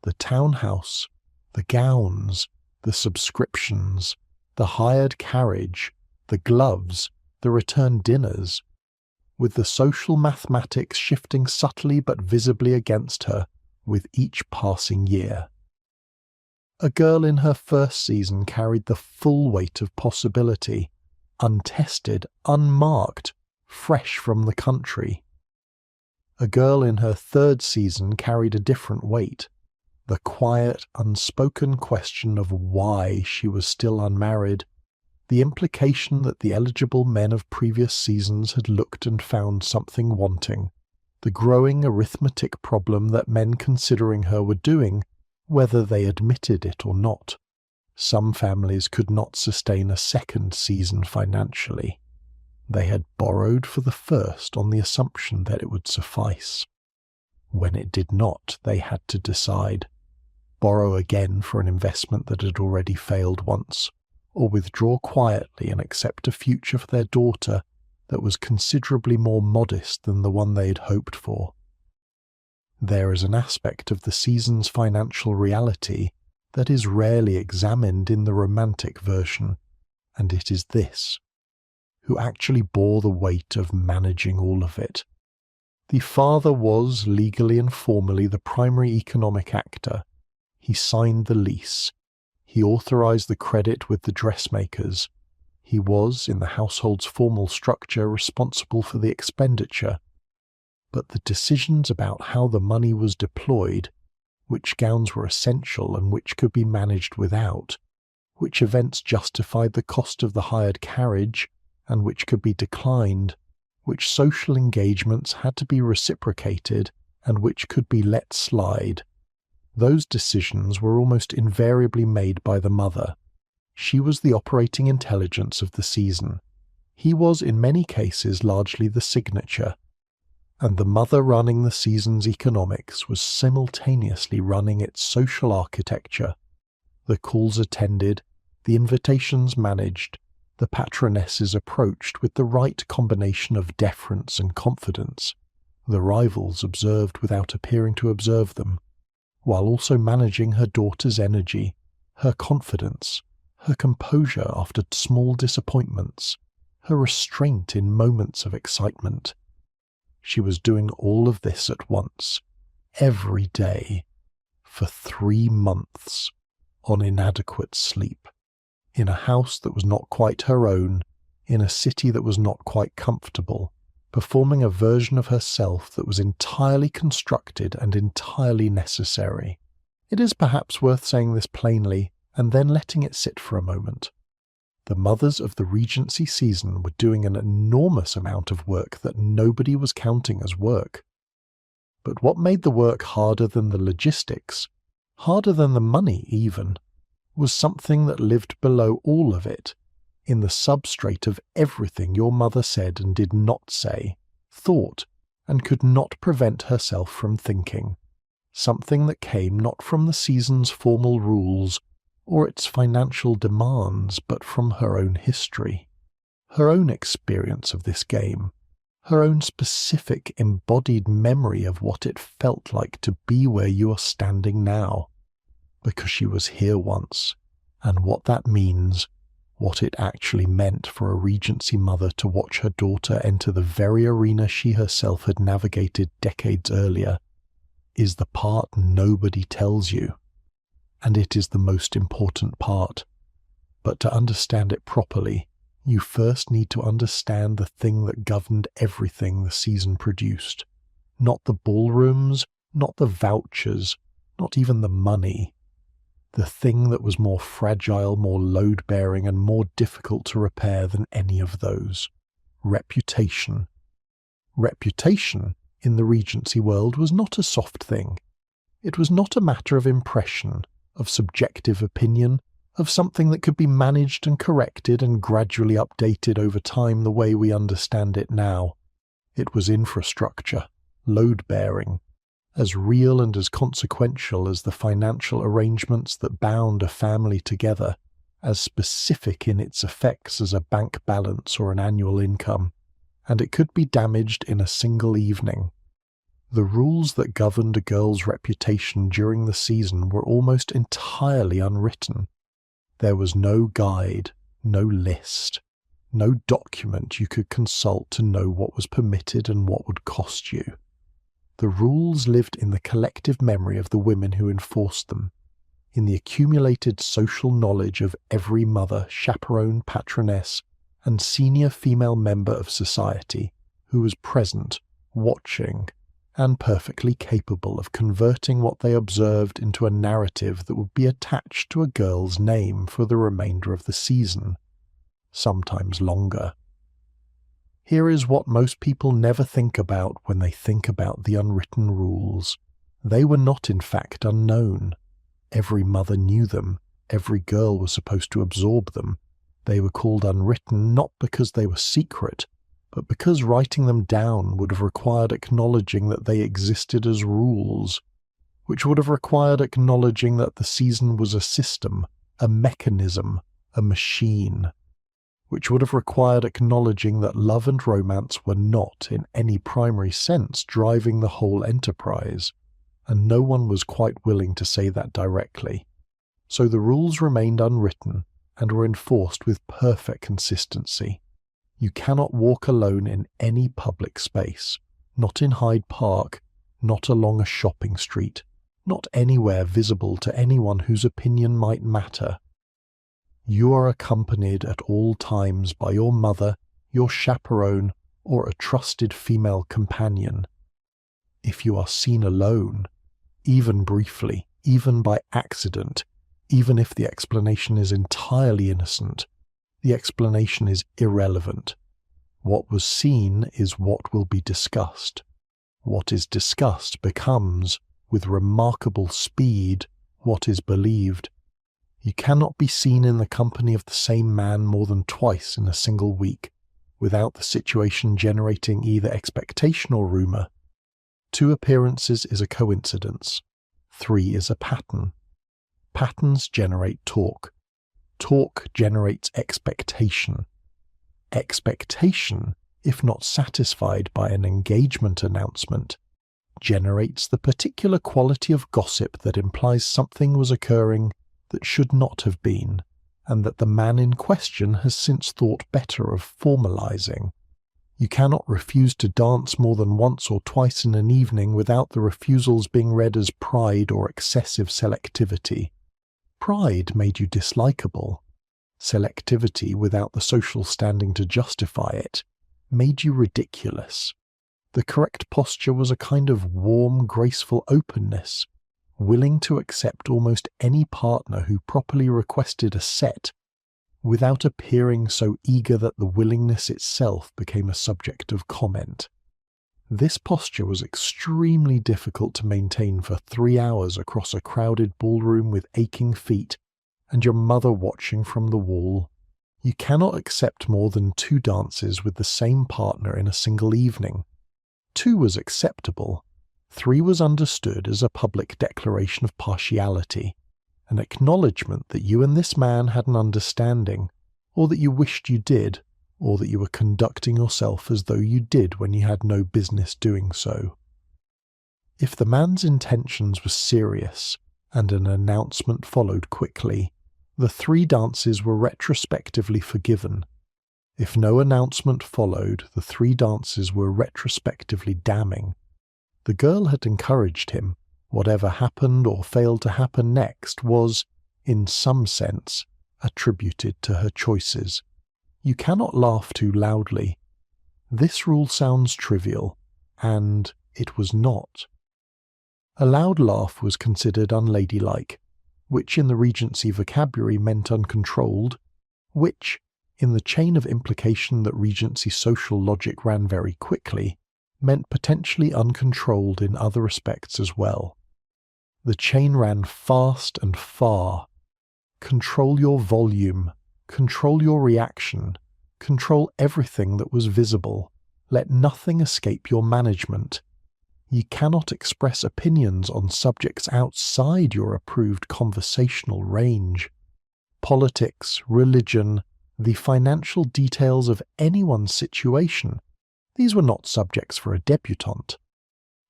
The townhouse, the gowns, the subscriptions, the hired carriage, the gloves, the return dinners, with the social mathematics shifting subtly but visibly against her with each passing year. A girl in her first season carried the full weight of possibility, untested, unmarked, fresh from the country. A girl in her third season carried a different weight, the quiet, unspoken question of why she was still unmarried, the implication that the eligible men of previous seasons had looked and found something wanting, the growing arithmetic problem that men considering her were doing, whether they admitted it or not. Some families could not sustain a second season financially. They had borrowed for the first on the assumption that it would suffice. When it did not, they had to decide: borrow again for an investment that had already failed once, or withdraw quietly and accept a future for their daughter that was considerably more modest than the one they had hoped for. There is an aspect of the season's financial reality that is rarely examined in the romantic version, and it is this: who actually bore the weight of managing all of it. The father was, legally and formally, the primary economic actor. He signed the lease. He authorized the credit with the dressmakers. He was, in the household's formal structure, responsible for the expenditure. But the decisions about how the money was deployed, which gowns were essential and which could be managed without, which events justified the cost of the hired carriage and which could be declined, which social engagements had to be reciprocated and which could be let slide, those decisions were almost invariably made by the mother. She was the operating intelligence of the season. He was, in many cases, largely the signature. And the mother running the season's economics was simultaneously running its social architecture. The calls attended, the invitations managed, the patronesses approached with the right combination of deference and confidence, the rivals observed without appearing to observe them. while also managing her daughter's energy, her confidence, her composure after small disappointments, her restraint in moments of excitement. She was doing all of this at once, every day, for 3 months, on inadequate sleep, in a house that was not quite her own, in a city that was not quite comfortable, performing a version of herself that was entirely constructed and entirely necessary. It is perhaps worth saying this plainly and then letting it sit for a moment. The mothers of the Regency season were doing an enormous amount of work that nobody was counting as work. But what made the work harder than the logistics, harder than the money even, was something that lived below all of it, in the substrate of everything your mother said and did not say, thought, and could not prevent herself from thinking. Something that came not from the season's formal rules or its financial demands, but from her own history, her own experience of this game, her own specific embodied memory of what it felt like to be where you are standing now, because she was here once, and what that means, what it actually meant for a Regency mother to watch her daughter enter the very arena she herself had navigated decades earlier, is the part nobody tells you. And it is the most important part. But to understand it properly, you first need to understand the thing that governed everything the season produced. Not the ballrooms, not the vouchers, not even the money. The thing that was more fragile, more load-bearing, and more difficult to repair than any of those. Reputation. Reputation, in the Regency world, was not a soft thing. It was not a matter of impression, of subjective opinion, of something that could be managed and corrected and gradually updated over time the way we understand it now. It was infrastructure, load-bearing, as real and as consequential as the financial arrangements that bound a family together, as specific in its effects as a bank balance or an annual income, and it could be damaged in a single evening. The rules that governed a girl's reputation during the season were almost entirely unwritten. There was no guide, no list, no document you could consult to know what was permitted and what would cost you. The rules lived in the collective memory of the women who enforced them, in the accumulated social knowledge of every mother, chaperone, patroness, and senior female member of society who was present, watching, and perfectly capable of converting what they observed into a narrative that would be attached to a girl's name for the remainder of the season, sometimes longer. Here is what most people never think about when they think about the unwritten rules. They were not in fact unknown. Every mother knew them, every girl was supposed to absorb them. They were called unwritten not because they were secret, but because writing them down would have required acknowledging that they existed as rules, which would have required acknowledging that the season was a system, a mechanism, a machine, which would have required acknowledging that love and romance were not, in any primary sense, driving the whole enterprise, and no one was quite willing to say that directly. So the rules remained unwritten and were enforced with perfect consistency. You cannot walk alone in any public space, not in Hyde Park, not along a shopping street, not anywhere visible to anyone whose opinion might matter. You are accompanied at all times by your mother, your chaperone, or a trusted female companion. If you are seen alone, even briefly, even by accident, even if the explanation is entirely innocent, the explanation is irrelevant. What was seen is what will be discussed. What is discussed becomes, with remarkable speed, what is believed. You cannot be seen in the company of the same man more than twice in a single week, without the situation generating either expectation or rumour. 2 appearances is a coincidence. 3 is a pattern. Patterns generate talk. Talk generates expectation. Expectation, if not satisfied by an engagement announcement, generates the particular quality of gossip that implies something was occurring that should not have been, and that the man in question has since thought better of formalizing. You cannot refuse to dance more than once or twice in an evening without the refusals being read as pride or excessive selectivity. Pride made you dislikable. Selectivity, without the social standing to justify it, made you ridiculous. The correct posture was a kind of warm, graceful openness, willing to accept almost any partner who properly requested a set, without appearing so eager that the willingness itself became a subject of comment. This posture was extremely difficult to maintain for 3 hours across a crowded ballroom with aching feet, and your mother watching from the wall. You cannot accept more than 2 dances with the same partner in a single evening. 2 was acceptable. 3 was understood as a public declaration of partiality, an acknowledgement that you and this man had an understanding, or that you wished you did, or that you were conducting yourself as though you did when you had no business doing so. If the man's intentions were serious, and an announcement followed quickly, the 3 dances were retrospectively forgiven. If no announcement followed, the 3 dances were retrospectively damning. The girl had encouraged him. Whatever happened or failed to happen next was, in some sense, attributed to her choices. You cannot laugh too loudly. This rule sounds trivial, and it was not. A loud laugh was considered unladylike, which in the Regency vocabulary meant uncontrolled, which, in the chain of implication that Regency social logic ran very quickly, meant potentially uncontrolled in other respects as well. The chain ran fast and far. Control your volume, control your reaction, control everything that was visible, let nothing escape your management. You cannot express opinions on subjects outside your approved conversational range. Politics, religion, the financial details of anyone's situation, these were not subjects for a debutante.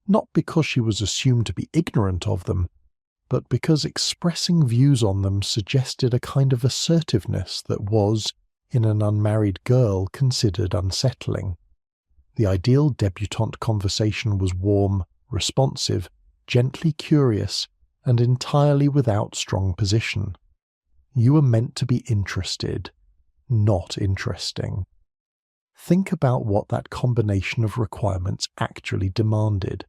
Not because she was assumed to be ignorant of them, but because expressing views on them suggested a kind of assertiveness that was, in an unmarried girl, considered unsettling. The ideal debutante conversation was warm, responsive, gently curious, and entirely without strong position. You were meant to be interested, not interesting. Think about what that combination of requirements actually demanded.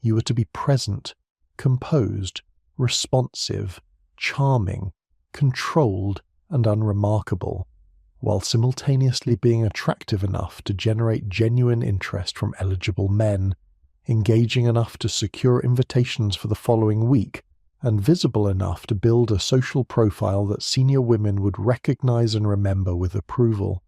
You were to be present, composed, responsive, charming, controlled, and unremarkable, while simultaneously being attractive enough to generate genuine interest from eligible men, engaging enough to secure invitations for the following week, and visible enough to build a social profile that senior women would recognize and remember with approval.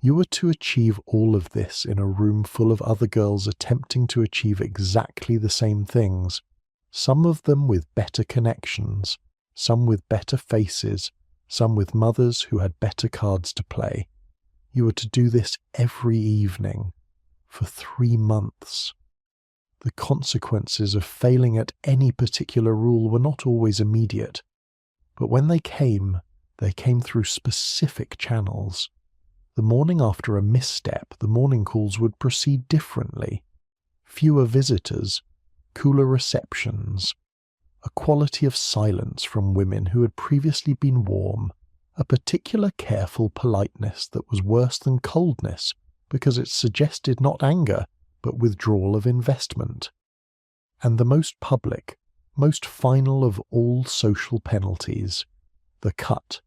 You were to achieve all of this in a room full of other girls attempting to achieve exactly the same things, some of them with better connections, some with better faces, some with mothers who had better cards to play. You were to do this every evening, for 3 months. The consequences of failing at any particular rule were not always immediate, but when they came through specific channels. The morning after a misstep, the morning calls would proceed differently. Fewer visitors, cooler receptions, a quality of silence from women who had previously been warm, a particular careful politeness that was worse than coldness because it suggested not anger, but withdrawal of investment. And the most public, most final of all social penalties, the cut.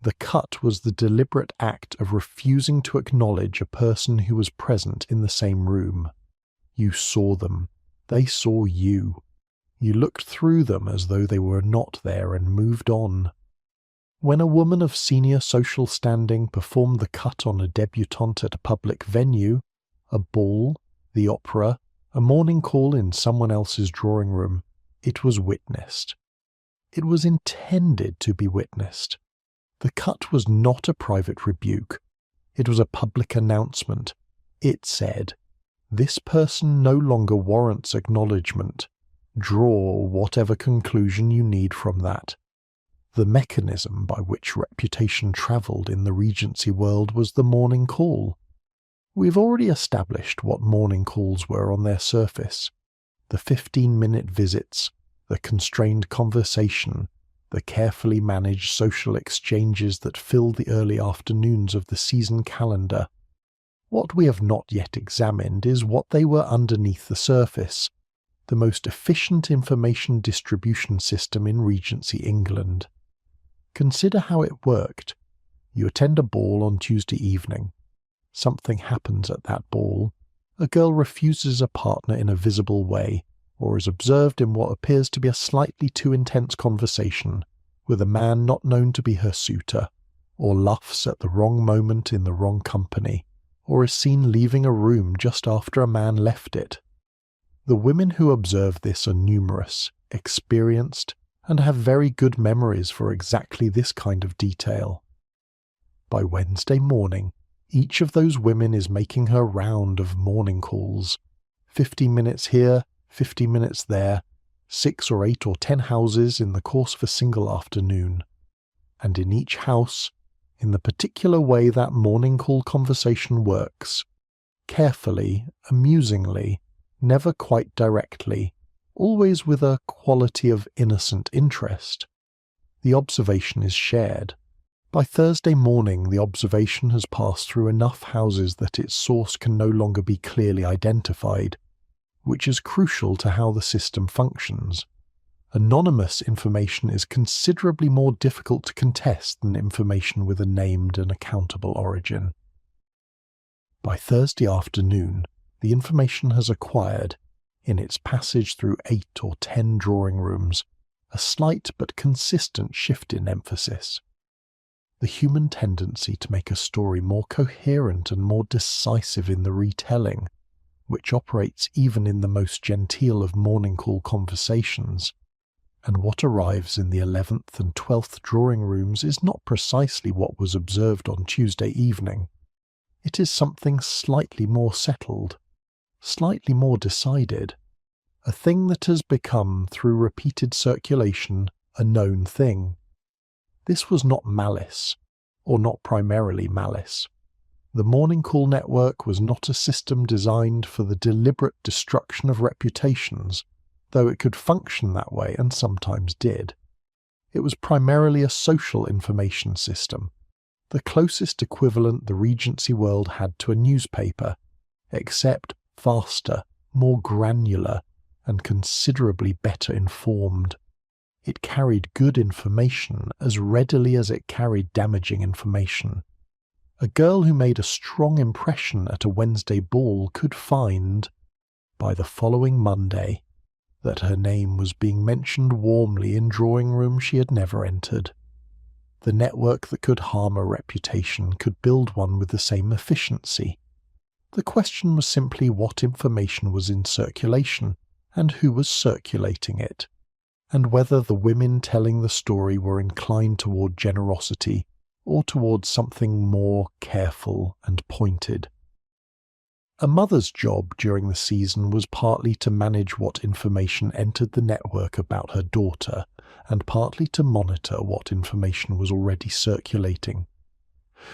The cut was the deliberate act of refusing to acknowledge a person who was present in the same room. You saw them. They saw you. You looked through them as though they were not there and moved on. When a woman of senior social standing performed the cut on a debutante at a public venue, a ball, the opera, a morning call in someone else's drawing room, it was witnessed. It was intended to be witnessed. The cut was not a private rebuke. It was a public announcement. It said, This person no longer warrants acknowledgement. Draw whatever conclusion you need from that. The mechanism by which reputation travelled in the Regency world was the morning call. We've already established what morning calls were on their surface. The 15-minute visits, the constrained conversation, the carefully managed social exchanges that filled the early afternoons of the season calendar. What we have not yet examined is what they were underneath the surface, the most efficient information distribution system in Regency England. Consider how it worked. You attend a ball on Tuesday evening. Something happens at that ball. A girl refuses a partner in a visible way, or is observed in what appears to be a slightly too intense conversation with a man not known to be her suitor, or luffs at the wrong moment in the wrong company, or is seen leaving a room just after a man left it. The women who observe this are numerous, experienced, and have very good memories for exactly this kind of detail. By Wednesday morning, each of those women is making her round of morning calls. 50 minutes here, 50 minutes there, 6 or 8 or 10 houses in the course of a single afternoon. And in each house, in the particular way that morning call conversation works, carefully, amusingly, never quite directly, always with a quality of innocent interest, the observation is shared. By Thursday morning, the observation has passed through enough houses that its source can no longer be clearly identified, which is crucial to how the system functions. Anonymous information is considerably more difficult to contest than information with a named and accountable origin. By Thursday afternoon, the information has acquired, in its passage through 8 or 10 drawing rooms, a slight but consistent shift in emphasis. The human tendency to make a story more coherent and more decisive in the retelling, which operates even in the most genteel of morning call conversations, and what arrives in the 11th and 12th drawing rooms is not precisely what was observed on Tuesday evening. It is something slightly more settled, slightly more decided, a thing that has become, through repeated circulation, a known thing. This was not malice, or not primarily malice. The morning call network was not a system designed for the deliberate destruction of reputations, though it could function that way and sometimes did. It was primarily a social information system, the closest equivalent the Regency world had to a newspaper, except faster, more granular, and considerably better informed. It carried good information as readily as it carried damaging information. A girl who made a strong impression at a Wednesday ball could find, by the following Monday, that her name was being mentioned warmly in drawing rooms she had never entered. The network that could harm a reputation could build one with the same efficiency. The question was simply what information was in circulation, and who was circulating it, and whether the women telling the story were inclined toward generosity or toward something more careful and pointed. A mother's job during the season was partly to manage what information entered the network about her daughter, and partly to monitor what information was already circulating.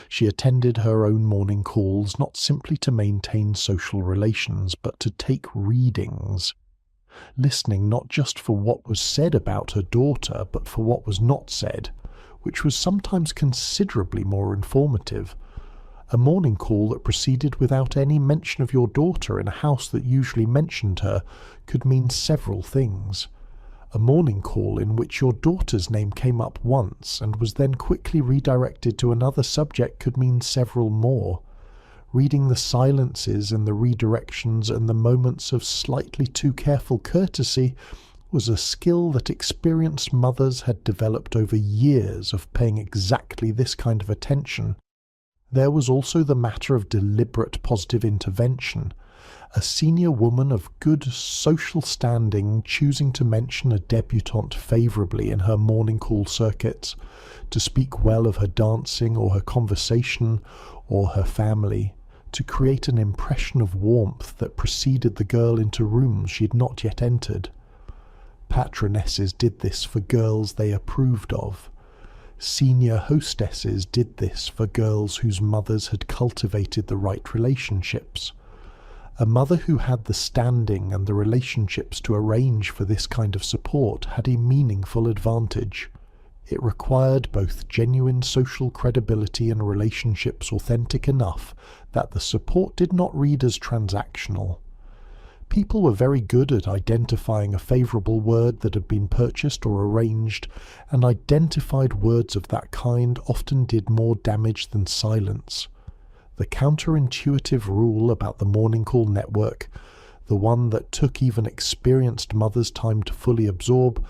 She attended her own morning calls not simply to maintain social relations, but to take readings, listening not just for what was said about her daughter, but for what was not said, which was sometimes considerably more informative. A morning call that proceeded without any mention of your daughter in a house that usually mentioned her could mean several things. A morning call in which your daughter's name came up once and was then quickly redirected to another subject could mean several more. Reading the silences and the redirections and the moments of slightly too careful courtesy was a skill that experienced mothers had developed over years of paying exactly this kind of attention. There was also the matter of deliberate positive intervention, a senior woman of good social standing choosing to mention a debutante favourably in her morning call circuits, to speak well of her dancing or her conversation or her family, to create an impression of warmth that preceded the girl into rooms she had not yet entered. Patronesses did this for girls they approved of. Senior hostesses did this for girls whose mothers had cultivated the right relationships. A mother who had the standing and the relationships to arrange for this kind of support had a meaningful advantage. It required both genuine social credibility and relationships authentic enough that the support did not read as transactional. People were very good at identifying a favourable word that had been purchased or arranged, and identified words of that kind often did more damage than silence. The counterintuitive rule about the morning call network, the one that took even experienced mothers time to fully absorb,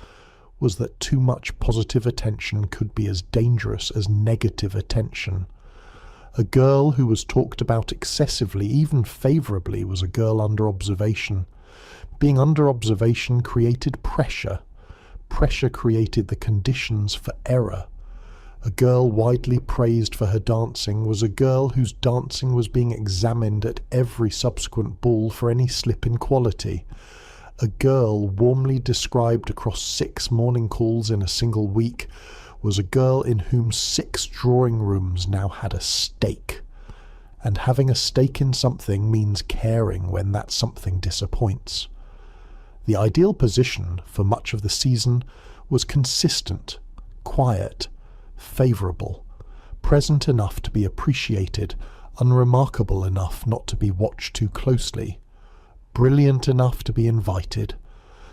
was that too much positive attention could be as dangerous as negative attention. A girl who was talked about excessively, even favourably, was a girl under observation. Being under observation created pressure. Pressure created the conditions for error. A girl widely praised for her dancing was a girl whose dancing was being examined at every subsequent ball for any slip in quality. A girl warmly described across 6 morning calls in a single week was a girl in whom 6 drawing rooms now had a stake. And having a stake in something means caring when that something disappoints. The ideal position for much of the season was consistent, quiet, favourable, present enough to be appreciated, unremarkable enough not to be watched too closely, brilliant enough to be invited,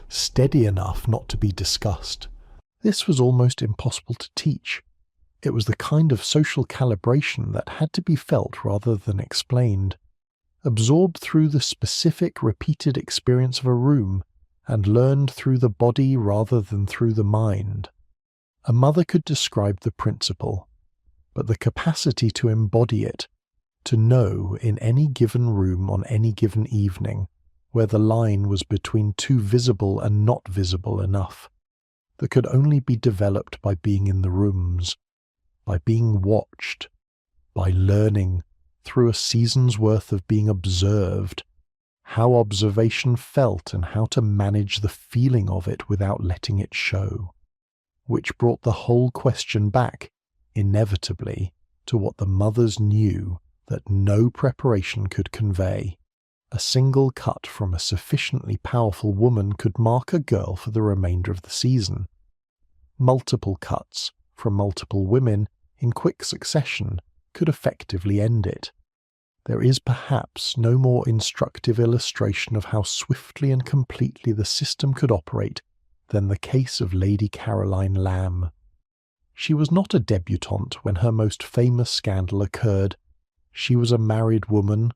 steady enough not to be discussed. This was almost impossible to teach. It was the kind of social calibration that had to be felt rather than explained, absorbed through the specific repeated experience of a room, and learned through the body rather than through the mind. A mother could describe the principle, but the capacity to embody it, to know in any given room on any given evening where the line was between too visible and not visible enough, that could only be developed by being in the rooms, by being watched, by learning, through a season's worth of being observed, how observation felt and how to manage the feeling of it without letting it show, which brought the whole question back, inevitably, to what the mothers knew that no preparation could convey. A single cut from a sufficiently powerful woman could mark a girl for the remainder of the season. Multiple cuts from multiple women in quick succession could effectively end it. There is perhaps no more instructive illustration of how swiftly and completely the system could operate than the case of Lady Caroline Lamb. She was not a debutante when her most famous scandal occurred. She was a married woman,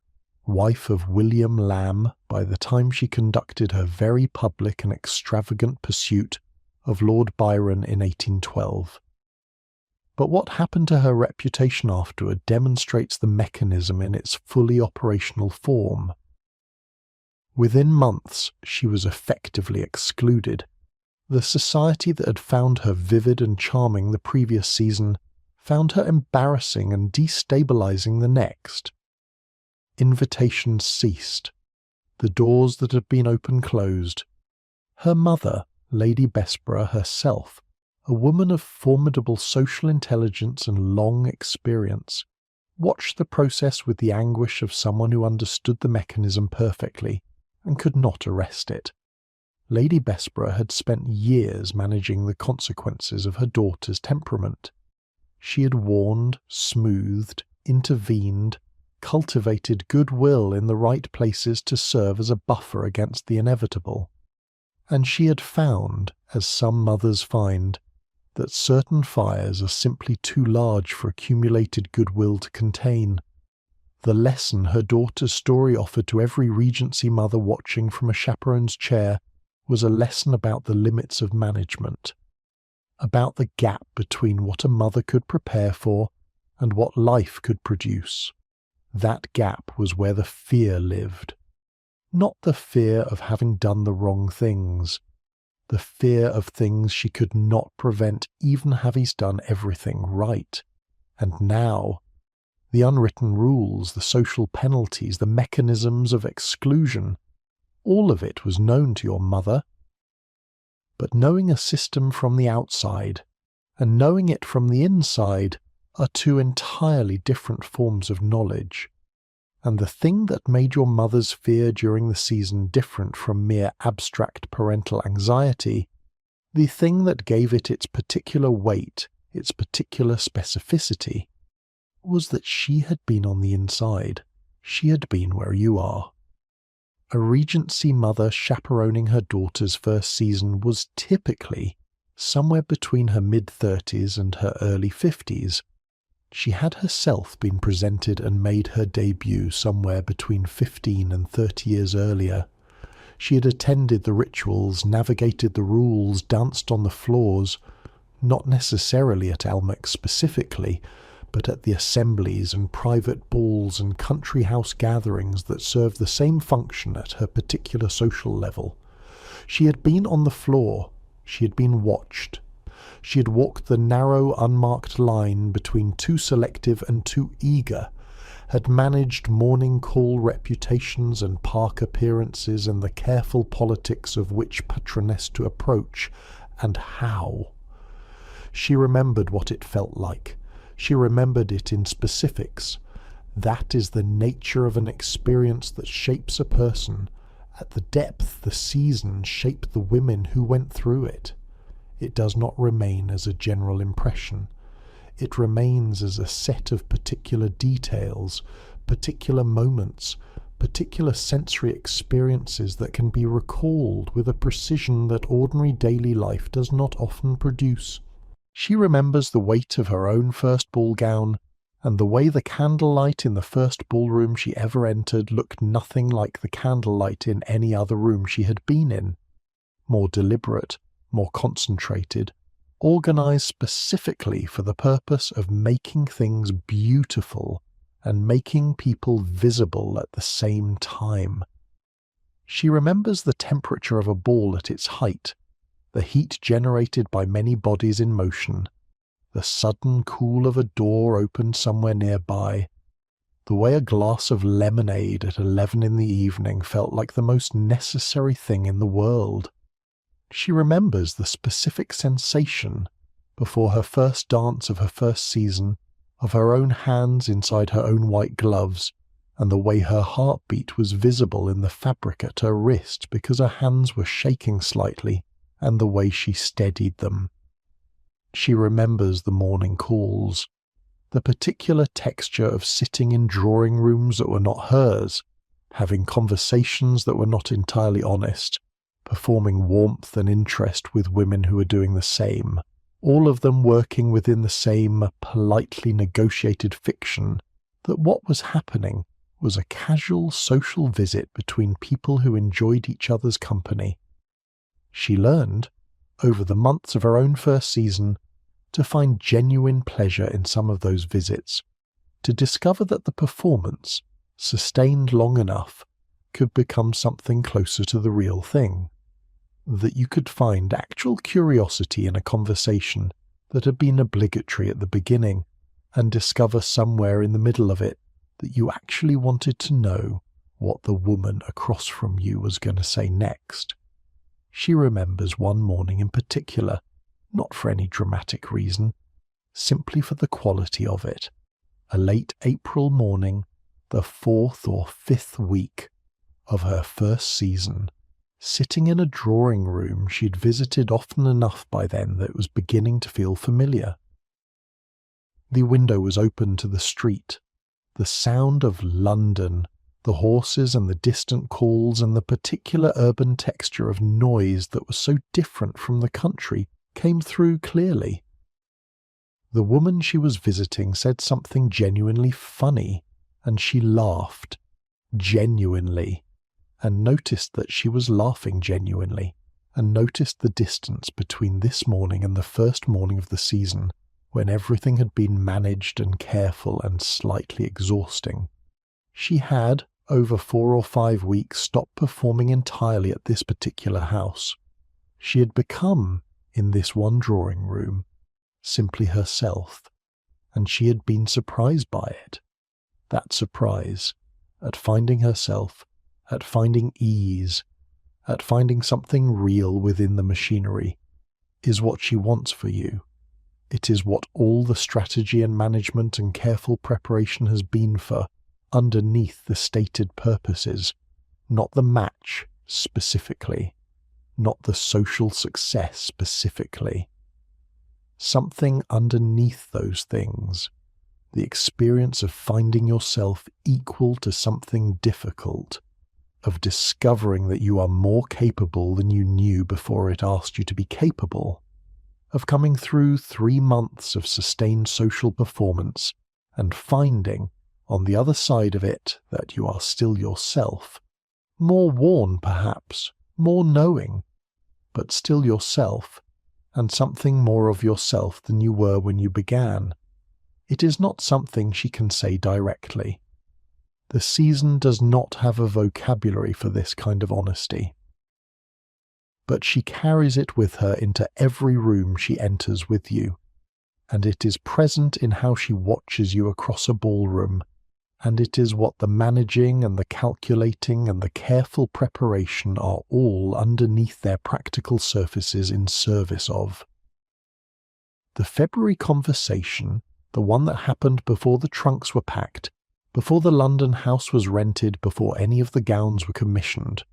wife of William Lamb, by the time she conducted her very public and extravagant pursuit of Lord Byron in 1812. But what happened to her reputation afterward demonstrates the mechanism in its fully operational form. Within months, she was effectively excluded. The society that had found her vivid and charming the previous season found her embarrassing and destabilizing the next. Invitations ceased. The doors that had been open closed. Her mother, Lady Bessborough herself, a woman of formidable social intelligence and long experience, watched the process with the anguish of someone who understood the mechanism perfectly and could not arrest it. Lady Bessborough had spent years managing the consequences of her daughter's temperament. She had warned, smoothed, intervened, cultivated goodwill in the right places to serve as a buffer against the inevitable. And she had found, as some mothers find, that certain fires are simply too large for accumulated goodwill to contain. The lesson her daughter's story offered to every Regency mother watching from a chaperone's chair was a lesson about the limits of management, about the gap between what a mother could prepare for and what life could produce. That gap was where the fear lived. Not the fear of having done the wrong things, the fear of things she could not prevent even having done everything right. And now, The unwritten rules, the social penalties, the mechanisms of exclusion, all of it was known to your mother. But knowing a system from the outside and knowing it from the inside are two entirely different forms of knowledge. And the thing that made your mother's fear during the season different from mere abstract parental anxiety, the thing that gave it its particular weight, its particular specificity, was that she had been on the inside. She had been where you are. A Regency mother chaperoning her daughter's first season was typically somewhere between her mid-30s and her early 50s. She had herself been presented and made her debut somewhere between 15 and 30 years earlier. She had attended the rituals, navigated the rules, danced on the floors, not necessarily at Almack specifically, but at the assemblies and private balls and country house gatherings that served the same function at her particular social level. She had been on the floor. She had been watched. She had walked the narrow, unmarked line between too selective and too eager, had managed morning call reputations and park appearances and the careful politics of which patroness to approach, and how. She remembered what it felt like. She remembered it in specifics. That is the nature of an experience that shapes a person. At the depth, the seasons shape the women who went through it. It does not remain as a general impression. It remains as a set of particular details, particular moments, particular sensory experiences that can be recalled with a precision that ordinary daily life does not often produce. She remembers the weight of her own first ball gown, and the way the candlelight in the first ballroom she ever entered looked nothing like the candlelight in any other room she had been in. More deliberate, more concentrated, organized specifically for the purpose of making things beautiful and making people visible at the same time. She remembers the temperature of a ball at its height, the heat generated by many bodies in motion, the sudden cool of a door opened somewhere nearby, the way a glass of lemonade at 11 in the evening felt like the most necessary thing in the world. She remembers the specific sensation, before her first dance of her first season, of her own hands inside her own white gloves, and the way her heartbeat was visible in the fabric at her wrist because her hands were shaking slightly, and the way she steadied them. She remembers the morning calls, the particular texture of sitting in drawing rooms that were not hers, having conversations that were not entirely honest, performing warmth and interest with women who were doing the same, all of them working within the same politely negotiated fiction that what was happening was a casual social visit between people who enjoyed each other's company. She learned, over the months of her own first season, to find genuine pleasure in some of those visits, to discover that the performance, sustained long enough, could become something closer to the real thing, that you could find actual curiosity in a conversation that had been obligatory at the beginning, and discover somewhere in the middle of it that you actually wanted to know what the woman across from you was going to say next. She remembers one morning in particular, not for any dramatic reason, simply for the quality of it. A late April morning, the 4th or 5th week of her first season, sitting in a drawing room she'd visited often enough by then that it was beginning to feel familiar. The window was open to the street. The sound of London, the horses and the distant calls and the particular urban texture of noise that was so different from the country came through clearly. The woman she was visiting said something genuinely funny, and she laughed, genuinely, and noticed that she was laughing genuinely, and noticed the distance between this morning and the first morning of the season, when everything had been managed and careful and slightly exhausting. She had, over 4 or 5 weeks, stopped performing entirely at this particular house. She had become, in this one drawing room, simply herself, and she had been surprised by it. that surprise, at finding herself, at finding ease, at finding something real within the machinery, is what she wants for you. It is what all the strategy and management and careful preparation has been for, underneath the stated purposes, not the match specifically, not the social success specifically. Something underneath those things, the experience of finding yourself equal to something difficult, of discovering that you are more capable than you knew before it asked you to be capable, of coming through 3 months of sustained social performance and finding, on the other side of it, that you are still yourself, more worn perhaps, more knowing, but still yourself, and something more of yourself than you were when you began. It is not something she can say directly. The season does not have a vocabulary for this kind of honesty. But she carries it with her into every room she enters with you, and it is present in how she watches you across a ballroom, and it is what the managing and the calculating and the careful preparation are all underneath their practical surfaces in service of. The February conversation, the one that happened before the trunks were packed, before the London house was rented, before any of the gowns were commissioned,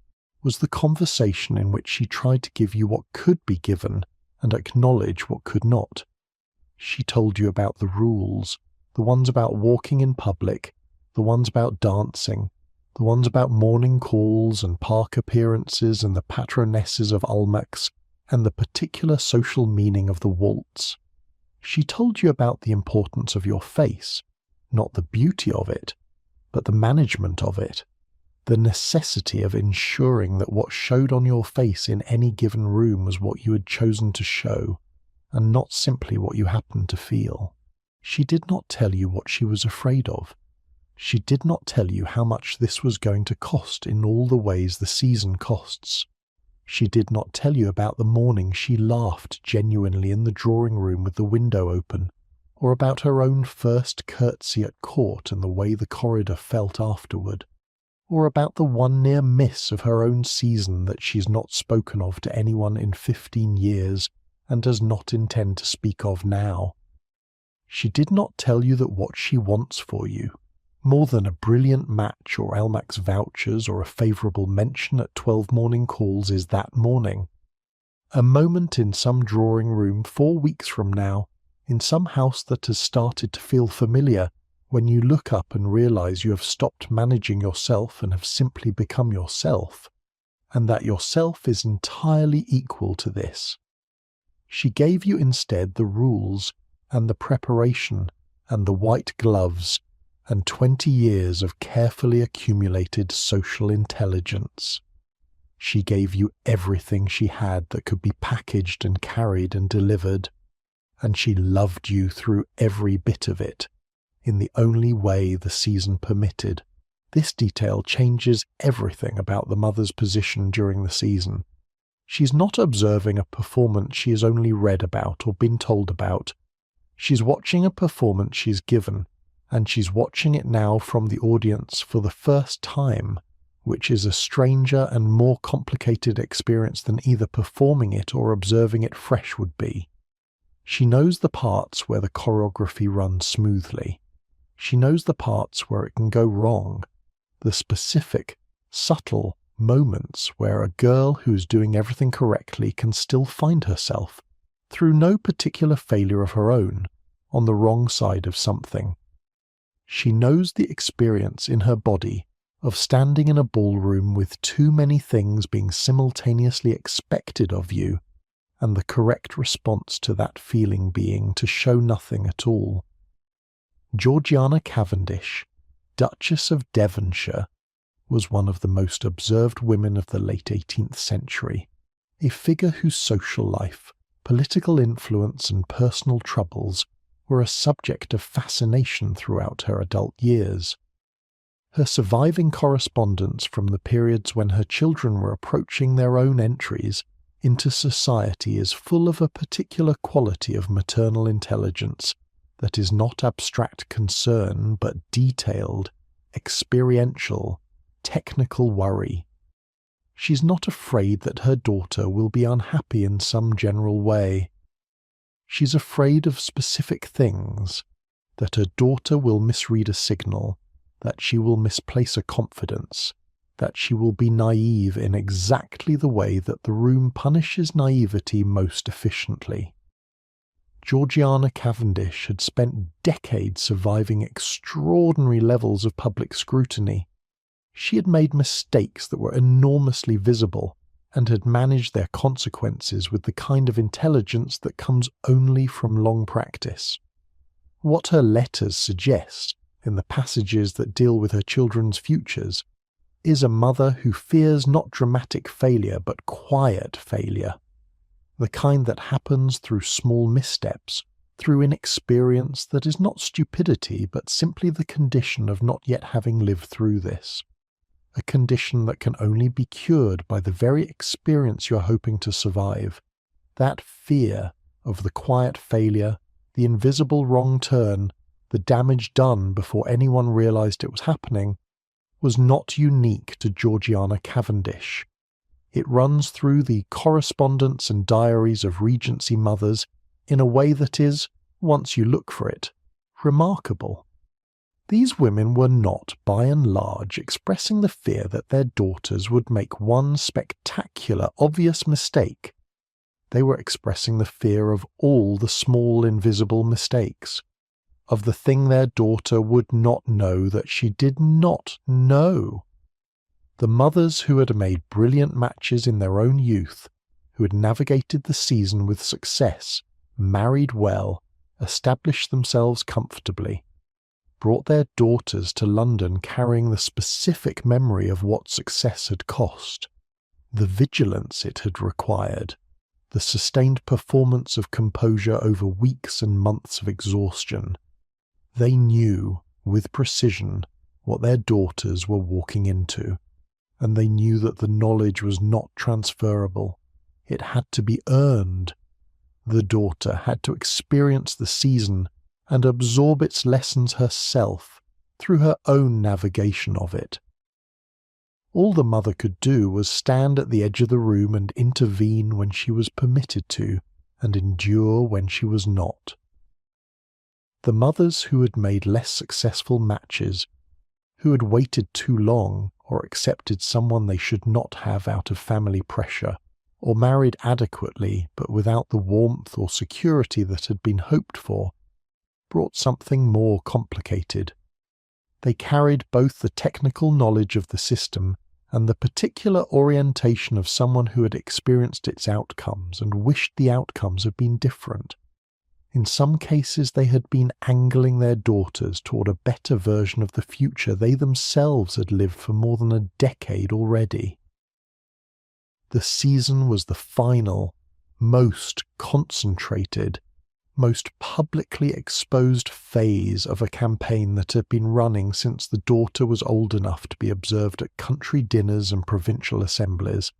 was the conversation in which she tried to give you what could be given and acknowledge what could not. She told you about the rules, the ones about walking in public, the ones about dancing, the ones about morning calls and park appearances and the patronesses of Almack's and the particular social meaning of the waltz. She told you about the importance of your face, not the beauty of it, but the management of it, the necessity of ensuring that what showed on your face in any given room was what you had chosen to show, and not simply what you happened to feel. She did not tell you what she was afraid of. She did not tell you how much this was going to cost in all the ways the season costs. She did not tell you about the morning she laughed genuinely in the drawing room with the window open, or about her own first curtsy at court and the way the corridor felt afterward, or about the one near miss of her own season that she's not spoken of to anyone in 15 years and does not intend to speak of now. She did not tell you that what she wants for you, more than a brilliant match or Almack's vouchers or a favourable mention at 12 morning calls, is that morning. A moment in some drawing room 4 weeks from now, in some house that has started to feel familiar, when you look up and realise you have stopped managing yourself and have simply become yourself, and that yourself is entirely equal to this. She gave you instead the rules and the preparation and the white gloves and 20 years of carefully accumulated social intelligence. She gave you everything she had that could be packaged and carried and delivered, and she loved you through every bit of it, in the only way the season permitted. This detail changes everything about the mother's position during the season. She's not observing a performance she has only read about or been told about. She's watching a performance she's given, and she's watching it now from the audience for the first time, which is a stranger and more complicated experience than either performing it or observing it fresh would be. She knows the parts where the choreography runs smoothly. She knows the parts where it can go wrong, the specific, subtle moments where a girl who's doing everything correctly can still find herself, through no particular failure of her own, on the wrong side of something. She knows the experience in her body of standing in a ballroom with too many things being simultaneously expected of you, and the correct response to that feeling being to show nothing at all. Georgiana Cavendish, Duchess of Devonshire, was one of the most observed women of the late 18th century, a figure whose social life, political influence and personal troubles were a subject of fascination throughout her adult years. Her surviving correspondence from the periods when her children were approaching their own entries into society is full of a particular quality of maternal intelligence that is not abstract concern but detailed, experiential, technical worry. She's not afraid that her daughter will be unhappy in some general way. She's afraid of specific things, that her daughter will misread a signal, that she will misplace a confidence, that she will be naive in exactly the way that the room punishes naivety most efficiently. Georgiana Cavendish had spent decades surviving extraordinary levels of public scrutiny. She had made mistakes that were enormously visible and had managed their consequences with the kind of intelligence that comes only from long practice. What her letters suggest, in the passages that deal with her children's futures, is a mother who fears not dramatic failure but quiet failure, the kind that happens through small missteps, through inexperience that is not stupidity but simply the condition of not yet having lived through this, a condition that can only be cured by the very experience you're hoping to survive. That fear of the quiet failure, the invisible wrong turn, the damage done before anyone realized it was happening, was not unique to Georgiana Cavendish. It runs through the correspondence and diaries of Regency mothers in a way that is, once you look for it, remarkable. These women were not, by and large, expressing the fear that their daughters would make one spectacular, obvious mistake. They were expressing the fear of all the small, invisible mistakes, of the thing their daughter would not know that she did not know. The mothers who had made brilliant matches in their own youth, who had navigated the season with success, married well, established themselves comfortably, brought their daughters to London carrying the specific memory of what success had cost, the vigilance it had required, the sustained performance of composure over weeks and months of exhaustion. They knew, with precision, what their daughters were walking into, and they knew that the knowledge was not transferable. It had to be earned. The daughter had to experience the season and absorb its lessons herself through her own navigation of it. All the mother could do was stand at the edge of the room and intervene when she was permitted to, and endure when she was not. The mothers who had made less successful matches, who had waited too long or accepted someone they should not have out of family pressure, or married adequately but without the warmth or security that had been hoped for, brought something more complicated. They carried both the technical knowledge of the system and the particular orientation of someone who had experienced its outcomes and wished the outcomes had been different. In some cases they had been angling their daughters toward a better version of the future they themselves had lived for more than a decade already. The season was the final, most concentrated, most publicly exposed phase of a campaign that had been running since the daughter was old enough to be observed at country dinners and provincial assemblies,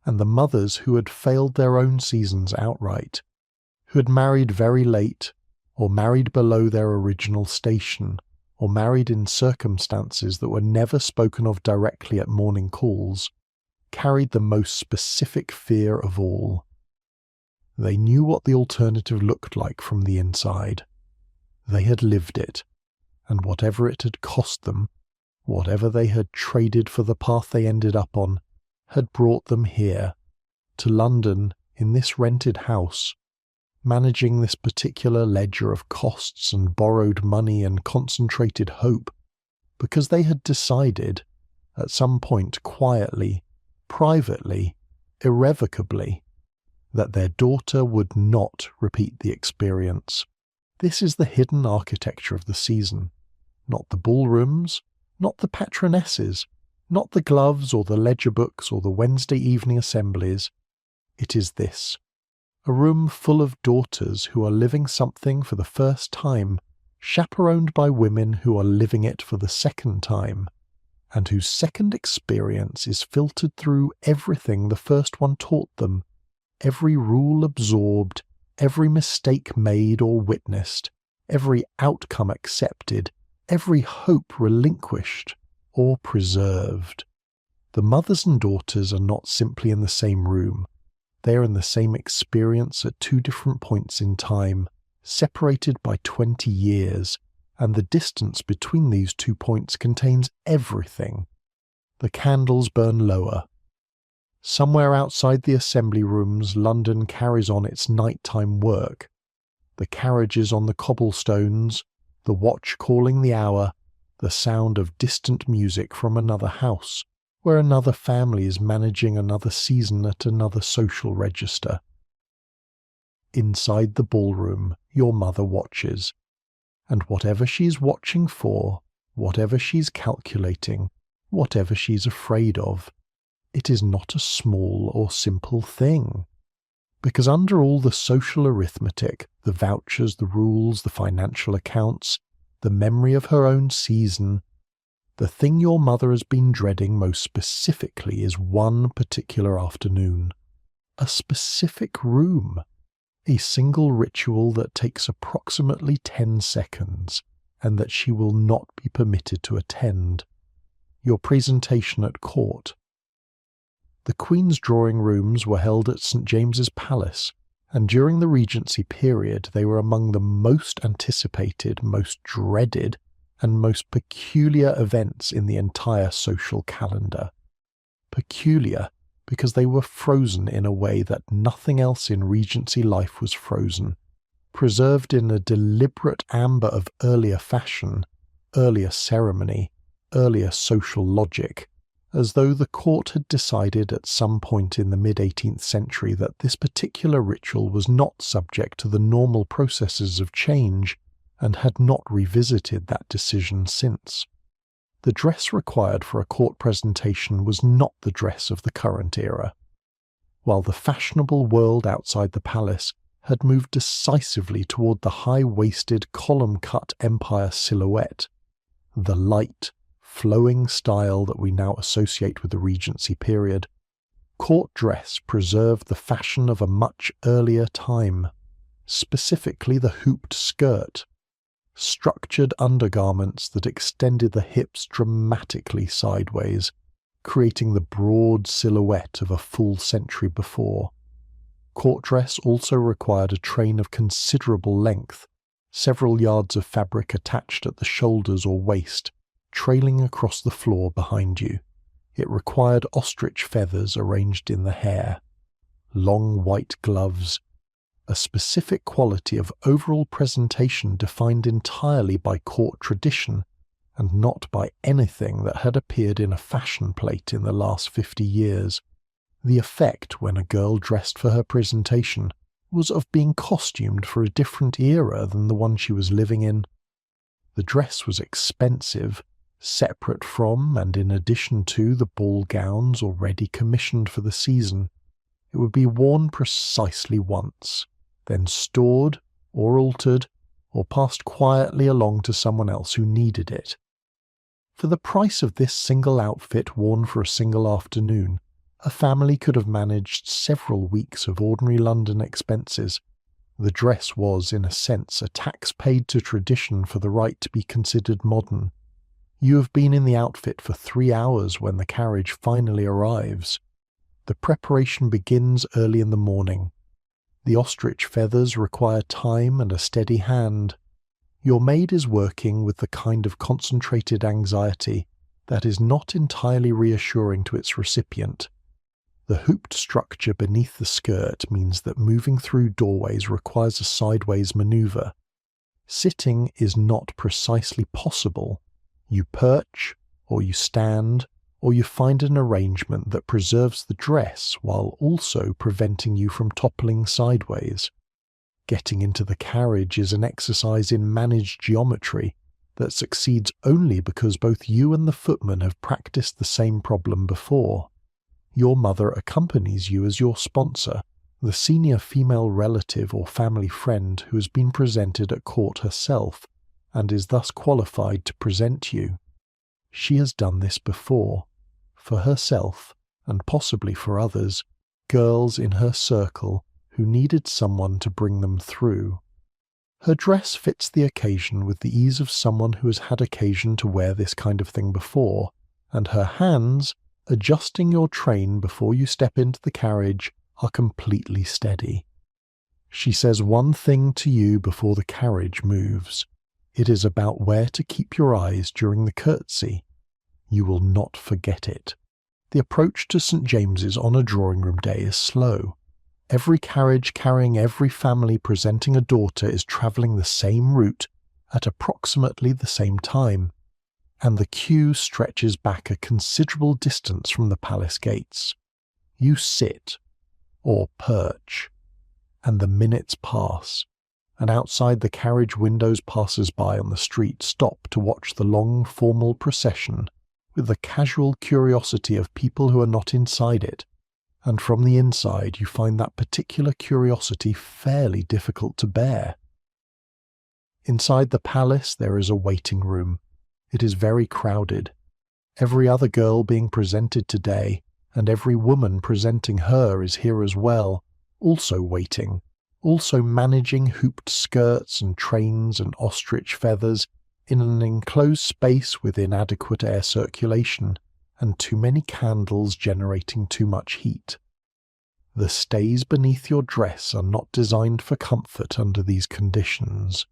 and the mothers who had failed their own seasons outright, who had married very late, or married below their original station, or married in circumstances that were never spoken of directly at morning calls, carried the most specific fear of all. They knew what the alternative looked like from the inside. They had lived it, and whatever it had cost them, whatever they had traded for the path they ended up on, had brought them here, to London, in this rented house, managing this particular ledger of costs and borrowed money and concentrated hope, because they had decided, at some point quietly, privately, irrevocably, that their daughter would not repeat the experience. This is the hidden architecture of the season. Not the ballrooms, not the patronesses, not the gloves or the ledger books or the Wednesday evening assemblies. It is this: a room full of daughters who are living something for the first time, chaperoned by women who are living it for the second time, and whose second experience is filtered through everything the first one taught them, every rule absorbed, every mistake made or witnessed, every outcome accepted, every hope relinquished or preserved. The mothers and daughters are not simply in the same room. They are in the same experience at two different points in time, separated by 20 years, and the distance between these 2 points contains everything. The candles burn lower. Somewhere outside the assembly rooms, London carries on its nighttime work. The carriages on the cobblestones, the watch calling the hour, the sound of distant music from another house, where another family is managing another season at another social register. Inside the ballroom, your mother watches, and whatever she's watching for, whatever she's calculating, whatever she's afraid of, it is not a small or simple thing. Because under all the social arithmetic, the vouchers, the rules, the financial accounts, the memory of her own season, the thing your mother has been dreading most specifically is one particular afternoon. A specific room. A single ritual that takes approximately 10 seconds, and that she will not be permitted to attend. Your presentation at court. The Queen's drawing rooms were held at St. James's Palace, and during the Regency period they were among the most anticipated, most dreaded, and most peculiar events in the entire social calendar. Peculiar because they were frozen in a way that nothing else in Regency life was frozen, preserved in a deliberate amber of earlier fashion, earlier ceremony, earlier social logic, as though the court had decided at some point in the mid-18th century that this particular ritual was not subject to the normal processes of change, and had not revisited that decision since. The dress required for a court presentation was not the dress of the current era. While the fashionable world outside the palace had moved decisively toward the high-waisted, column-cut empire silhouette, the light, flowing style that we now associate with the Regency period, court dress preserved the fashion of a much earlier time, specifically the hooped skirt, structured undergarments that extended the hips dramatically sideways, creating the broad silhouette of a full century before. Court dress also required a train of considerable length, several yards of fabric attached at the shoulders or waist, trailing across the floor behind you. It required ostrich feathers arranged in the hair, long white gloves, a specific quality of overall presentation defined entirely by court tradition and not by anything that had appeared in a fashion plate in the last 50 years. The effect when a girl dressed for her presentation was of being costumed for a different era than the one she was living in. The dress was expensive, separate from and in addition to the ball gowns already commissioned for the season. It would be worn precisely once, then stored or altered or passed quietly along to someone else who needed it. For the price of this single outfit worn for a single afternoon, a family could have managed several weeks of ordinary London expenses. The dress was, in a sense, a tax paid to tradition for the right to be considered modern. You have been in the outfit for 3 hours when the carriage finally arrives. The preparation begins early in the morning. The ostrich feathers require time and a steady hand. Your maid is working with the kind of concentrated anxiety that is not entirely reassuring to its recipient. The hooped structure beneath the skirt means that moving through doorways requires a sideways maneuver. Sitting is not precisely possible. You perch, or you stand, or you find an arrangement that preserves the dress while also preventing you from toppling sideways. Getting into the carriage is an exercise in managed geometry that succeeds only because both you and the footman have practiced the same problem before. Your mother accompanies you as your sponsor, the senior female relative or family friend who has been presented at court herself, and is thus qualified to present you. She has done this before, for herself, and possibly for others, girls in her circle who needed someone to bring them through. Her dress fits the occasion with the ease of someone who has had occasion to wear this kind of thing before, and her hands, adjusting your train before you step into the carriage, are completely steady. She says one thing to you before the carriage moves. It is about where to keep your eyes during the curtsy. You will not forget it. The approach to St. James's on a drawing-room day is slow. Every carriage carrying every family presenting a daughter is travelling the same route at approximately the same time, and the queue stretches back a considerable distance from the palace gates. You sit, or perch, and the minutes pass, and outside the carriage windows passers-by on the street stop to watch the long formal procession with the casual curiosity of people who are not inside it, and from the inside you find that particular curiosity fairly difficult to bear. Inside the palace there is a waiting room. It is very crowded. Every other girl being presented today, and every woman presenting her is here as well, also waiting, also managing hooped skirts and trains and ostrich feathers in an enclosed space with inadequate air circulation, and too many candles generating too much heat. The stays beneath your dress are not designed for comfort under these conditions.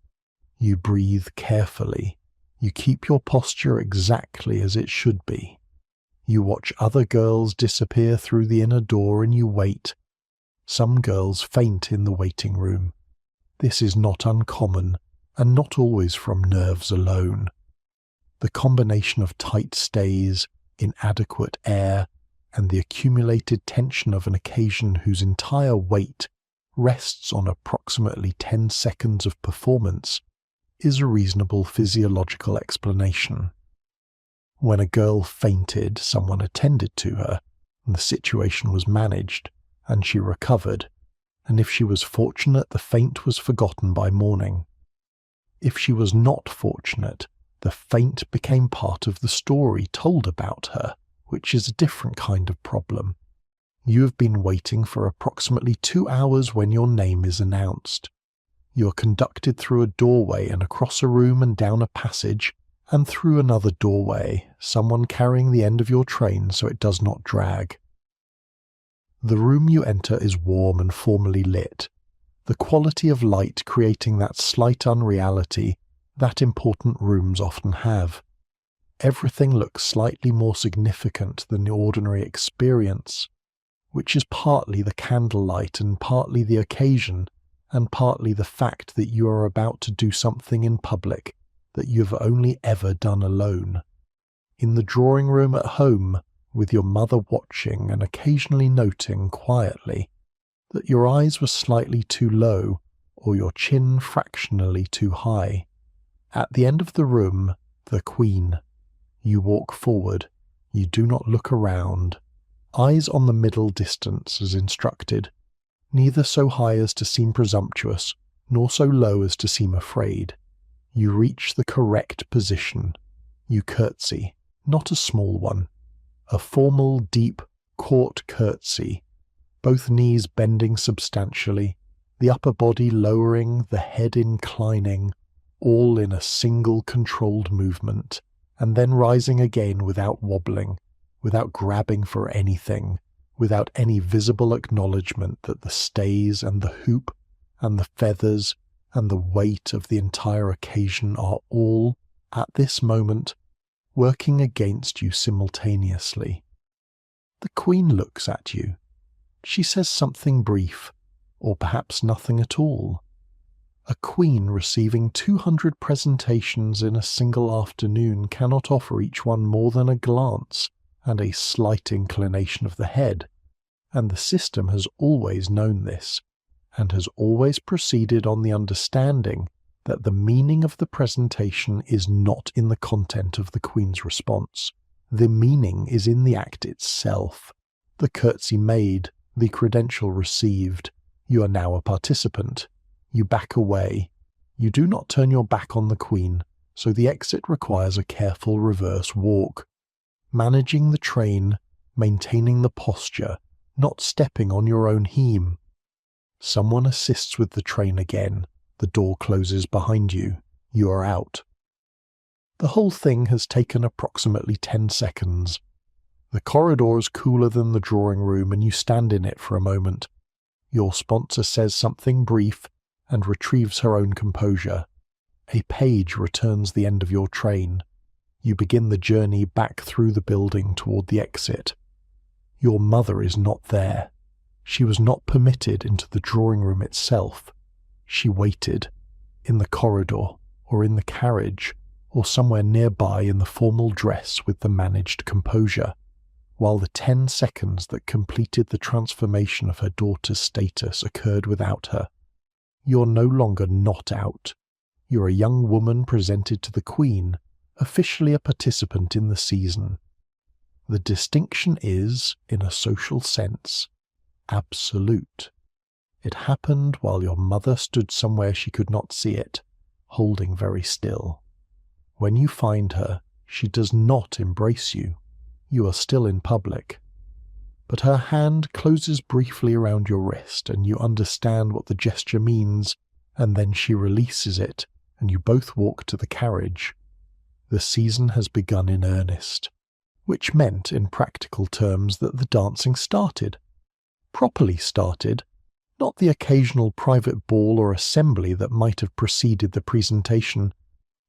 You breathe carefully. You keep your posture exactly as it should be. You watch other girls disappear through the inner door and you wait. Some girls faint in the waiting room. This is not uncommon, and not always from nerves alone. The combination of tight stays, inadequate air, and the accumulated tension of an occasion whose entire weight rests on approximately 10 seconds of performance is a reasonable physiological explanation. When a girl fainted, someone attended to her, and the situation was managed, and she recovered, and if she was fortunate, the faint was forgotten by morning. If she was not fortunate, the faint became part of the story told about her, which is a different kind of problem. You have been waiting for approximately 2 hours when your name is announced. You are conducted through a doorway and across a room and down a passage, and through another doorway, someone carrying the end of your train so it does not drag. The room you enter is warm and formally lit, the quality of light creating that slight unreality that important rooms often have. Everything looks slightly more significant than the ordinary experience, which is partly the candlelight and partly the occasion, and partly the fact that you are about to do something in public that you have only ever done alone. In the drawing room at home, with your mother watching and occasionally noting quietly that your eyes were slightly too low or your chin fractionally too high. At the end of the room, the Queen. You walk forward. You do not look around. Eyes on the middle distance as instructed, neither so high as to seem presumptuous, nor so low as to seem afraid. You reach the correct position. You curtsy, not a small one. A formal, deep, court curtsy, both knees bending substantially, the upper body lowering, the head inclining, all in a single controlled movement, and then rising again without wobbling, without grabbing for anything, without any visible acknowledgement that the stays and the hoop and the feathers and the weight of the entire occasion are all, at this moment, working against you simultaneously. The Queen looks at you. She says something brief, or perhaps nothing at all. A queen receiving 200 presentations in a single afternoon cannot offer each one more than a glance and a slight inclination of the head, and the system has always known this, and has always proceeded on the understanding that the meaning of the presentation is not in the content of the Queen's response. The meaning is in the act itself. The curtsy made, the credential received. You are now a participant. You back away. You do not turn your back on the Queen, so the exit requires a careful reverse walk. Managing the train, maintaining the posture, not stepping on your own hem. Someone assists with the train again. The door closes behind you. You are out. The whole thing has taken approximately 10 seconds. The corridor is cooler than the drawing room, and you stand in it for a moment. Your sponsor says something brief and retrieves her own composure. A page returns the end of your train. You begin the journey back through the building toward the exit. Your mother is not there. She was not permitted into the drawing room itself. She waited, in the corridor, or in the carriage, or somewhere nearby in the formal dress with the managed composure, while the 10 seconds that completed the transformation of her daughter's status occurred without her. You're no longer not out. You're a young woman presented to the Queen, officially a participant in the season. The distinction is, in a social sense, absolute. It happened while your mother stood somewhere she could not see it, holding very still. When you find her, she does not embrace you. You are still in public. But her hand closes briefly around your wrist, and you understand what the gesture means, and then she releases it, and you both walk to the carriage. The season has begun in earnest, which meant, in practical terms, that the dancing started. Properly started, not the occasional private ball or assembly that might have preceded the presentation,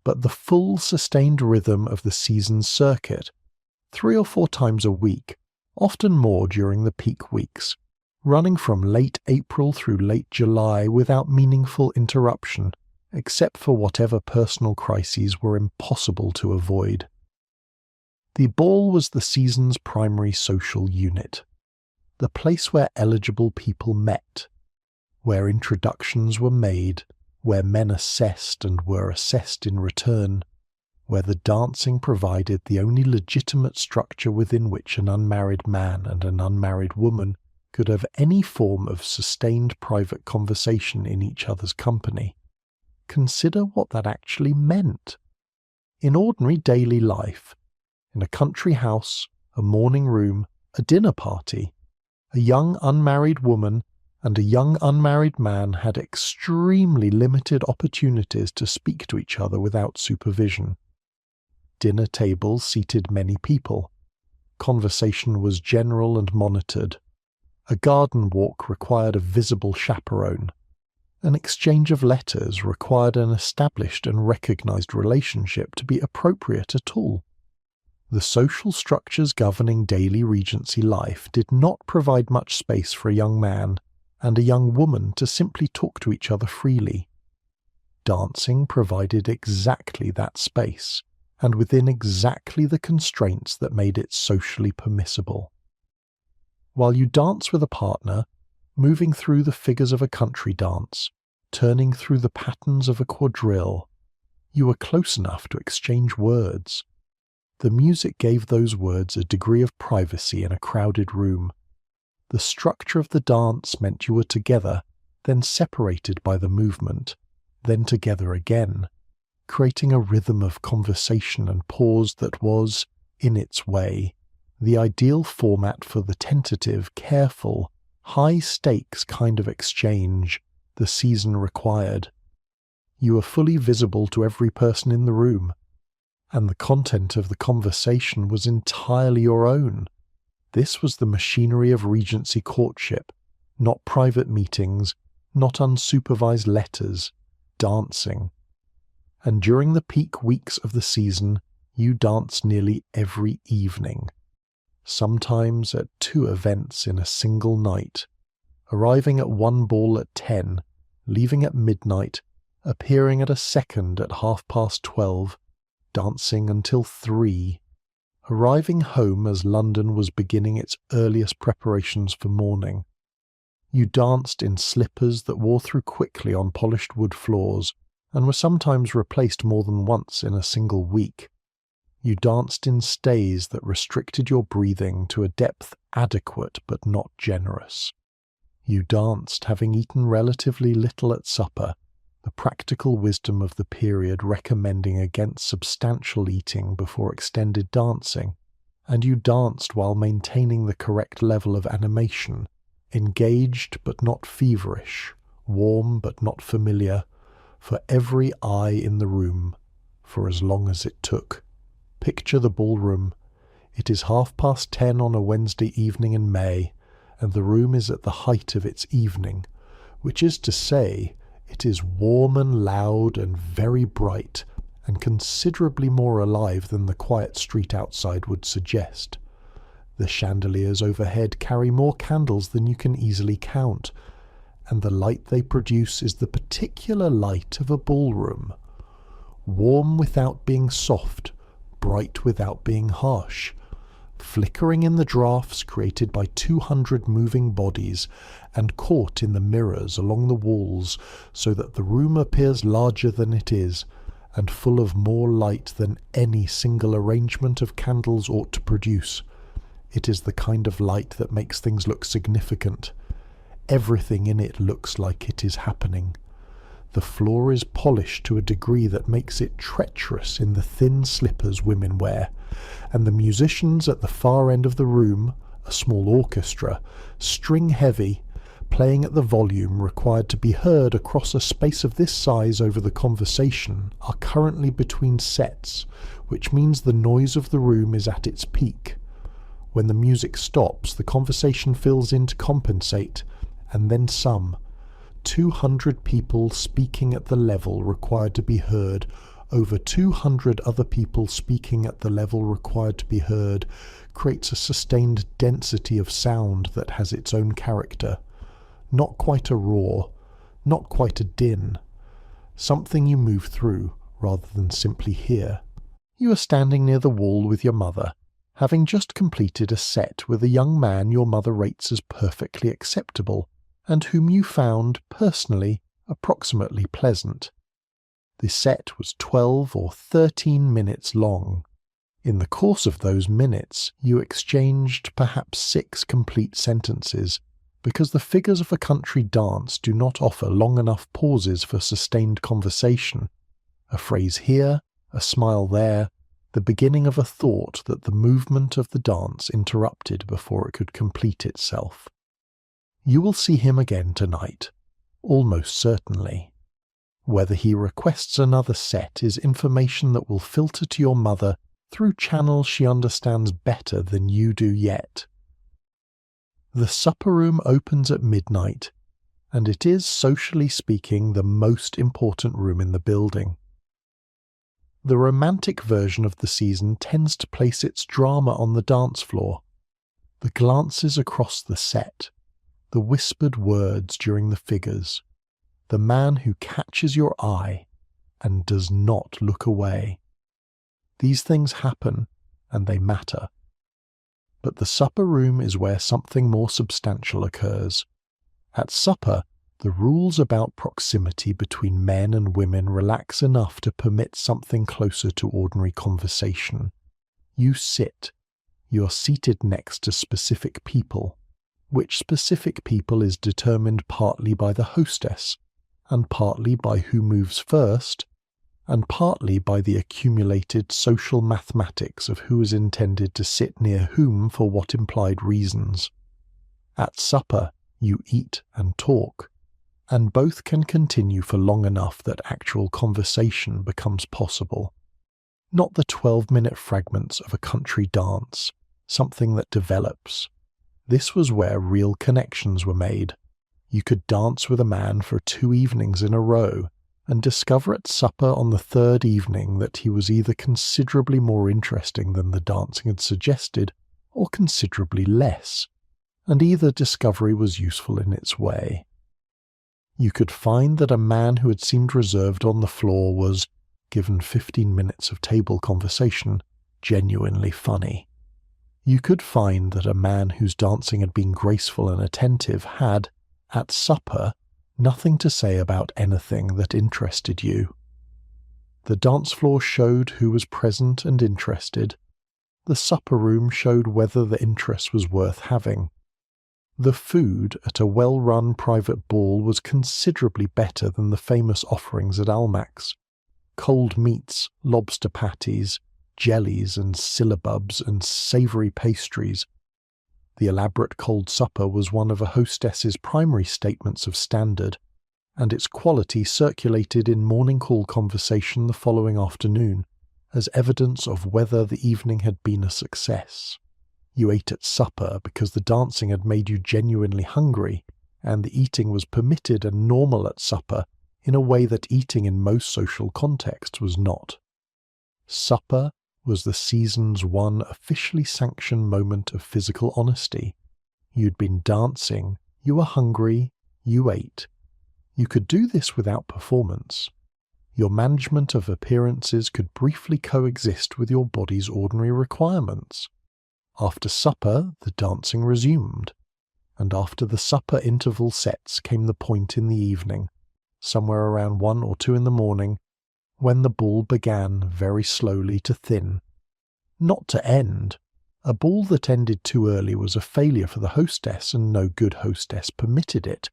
but the full sustained rhythm of the season's circuit, 3 or 4 times a week, often more during the peak weeks, running from late April through late July without meaningful interruption, except for whatever personal crises were impossible to avoid. The ball was the season's primary social unit, the place where eligible people met, where introductions were made, where men assessed and were assessed in return, where the dancing provided the only legitimate structure within which an unmarried man and an unmarried woman could have any form of sustained private conversation in each other's company. Consider what that actually meant. In ordinary daily life, in a country house, a morning room, a dinner party, a young unmarried woman and a young unmarried man had extremely limited opportunities to speak to each other without supervision. Dinner tables seated many people. Conversation was general and monitored. A garden walk required a visible chaperone. An exchange of letters required an established and recognized relationship to be appropriate at all. The social structures governing daily Regency life did not provide much space for a young man and a young woman to simply talk to each other freely. Dancing provided exactly that space, and within exactly the constraints that made it socially permissible. While you dance with a partner, moving through the figures of a country dance, turning through the patterns of a quadrille, you were close enough to exchange words. The music gave those words a degree of privacy in a crowded room. The structure of the dance meant you were together, then separated by the movement, then together again, creating a rhythm of conversation and pause that was, in its way, the ideal format for the tentative, careful, high-stakes kind of exchange the season required. You were fully visible to every person in the room, and the content of the conversation was entirely your own. This was the machinery of Regency courtship, not private meetings, not unsupervised letters, dancing. And during the peak weeks of the season, you danced nearly every evening, sometimes at 2 events in a single night, arriving at one ball at 10, leaving at midnight, appearing at a second at 12:30, dancing until 3, arriving home as London was beginning its earliest preparations for morning. You danced in slippers that wore through quickly on polished wood floors, and were sometimes replaced more than once in a single week. You danced in stays that restricted your breathing to a depth adequate but not generous. You danced having eaten relatively little at supper, the practical wisdom of the period recommending against substantial eating before extended dancing, and you danced while maintaining the correct level of animation, engaged but not feverish, warm but not familiar, for every eye in the room, for as long as it took. Picture the ballroom. It is 10:30 on a Wednesday evening in May, and the room is at the height of its evening, which is to say, it is warm and loud and very bright, and considerably more alive than the quiet street outside would suggest. The chandeliers overhead carry more candles than you can easily count, and the light they produce is the particular light of a ballroom. Warm without being soft, bright without being harsh, flickering in the draughts created by 200 moving bodies and caught in the mirrors along the walls so that the room appears larger than it is and full of more light than any single arrangement of candles ought to produce. It is the kind of light that makes things look significant. Everything in it looks like it is happening. The floor is polished to a degree that makes it treacherous in the thin slippers women wear, and the musicians at the far end of the room, a small orchestra, string heavy, playing at the volume required to be heard across a space of this size over the conversation, are currently between sets, which means the noise of the room is at its peak. When the music stops, the conversation fills in to compensate, and then some. 200 people speaking at the level required to be heard, over 200 other people speaking at the level required to be heard, creates a sustained density of sound that has its own character. Not quite a roar, not quite a din. Something you move through, rather than simply hear. You are standing near the wall with your mother, having just completed a set with a young man your mother rates as perfectly acceptable, and whom you found, personally, approximately pleasant. The set was 12 or 13 minutes long. In the course of those minutes, you exchanged perhaps 6 complete sentences, because the figures of a country dance do not offer long enough pauses for sustained conversation. A phrase here, a smile there, the beginning of a thought that the movement of the dance interrupted before it could complete itself. You will see him again tonight, almost certainly. Whether he requests another set is information that will filter to your mother through channels she understands better than you do yet. The supper room opens at midnight, and it is, socially speaking, the most important room in the building. The romantic version of the season tends to place its drama on the dance floor. The glances across the set, the whispered words during the figures, the man who catches your eye and does not look away. These things happen, and they matter. But the supper room is where something more substantial occurs. At supper, the rules about proximity between men and women relax enough to permit something closer to ordinary conversation. You sit. You are seated next to specific people. Which specific people is determined partly by the hostess, and partly by who moves first, and partly by the accumulated social mathematics of who is intended to sit near whom for what implied reasons. At supper, you eat and talk, and both can continue for long enough that actual conversation becomes possible. Not the 12-minute fragments of a country dance, something that develops. This was where real connections were made. You could dance with a man for 2 evenings in a row, and discover at supper on the 3rd evening that he was either considerably more interesting than the dancing had suggested, or considerably less, and either discovery was useful in its way. You could find that a man who had seemed reserved on the floor was, given 15 minutes of table conversation, genuinely funny. You could find that a man whose dancing had been graceful and attentive had, at supper, nothing to say about anything that interested you. The dance floor showed who was present and interested. The supper room showed whether the interest was worth having. The food at a well-run private ball was considerably better than the famous offerings at Almack's. Cold meats, lobster patties, jellies and syllabubs and savoury pastries. The elaborate cold supper was one of a hostess's primary statements of standard, and its quality circulated in morning call conversation the following afternoon as evidence of whether the evening had been a success. You ate at supper because the dancing had made you genuinely hungry, and the eating was permitted and normal at supper in a way that eating in most social contexts was not. Supper was the season's one officially sanctioned moment of physical honesty. You'd been dancing, you were hungry, you ate. You could do this without performance. Your management of appearances could briefly coexist with your body's ordinary requirements. After supper, the dancing resumed, and after the supper interval sets came the point in the evening, somewhere around 1 or 2 in the morning, when the ball began very slowly to thin. Not to end. A ball that ended too early was a failure for the hostess, and no good hostess permitted it.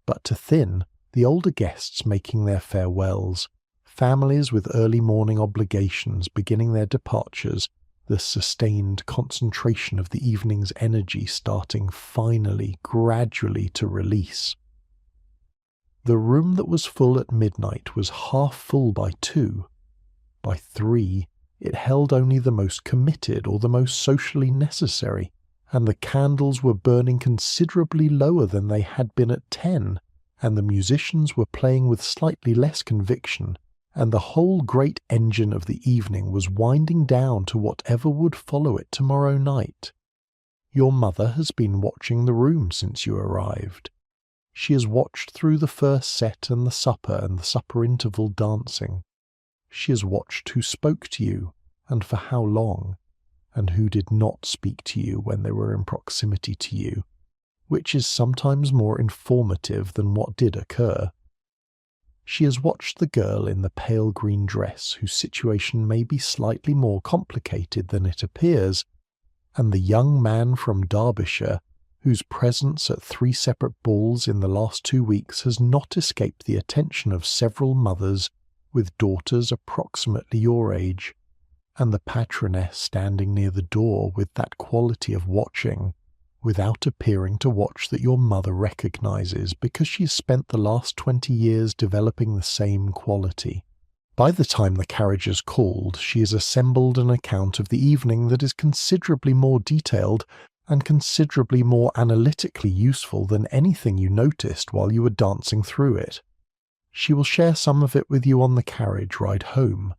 But to thin, the older guests making their farewells, families with early morning obligations beginning their departures, the sustained concentration of the evening's energy starting finally, gradually to release. The room that was full at midnight was half full by 2. By 3, it held only the most committed or the most socially necessary, and the candles were burning considerably lower than they had been at 10, and the musicians were playing with slightly less conviction, and the whole great engine of the evening was winding down to whatever would follow it tomorrow night. Your mother has been watching the room since you arrived. She has watched through the first set and the supper interval dancing. She has watched who spoke to you, and for how long, and who did not speak to you when they were in proximity to you, which is sometimes more informative than what did occur. She has watched the girl in the pale green dress whose situation may be slightly more complicated than it appears, and the young man from Derbyshire whose presence at 3 separate balls in the last 2 weeks has not escaped the attention of several mothers with daughters approximately your age, and the patroness standing near the door with that quality of watching, without appearing to watch, that your mother recognizes because she has spent the last 20 years developing the same quality. By the time the carriage is called, she has assembled an account of the evening that is considerably more detailed and considerably more analytically useful than anything you noticed while you were dancing through it. She will share some of it with you on the carriage ride home.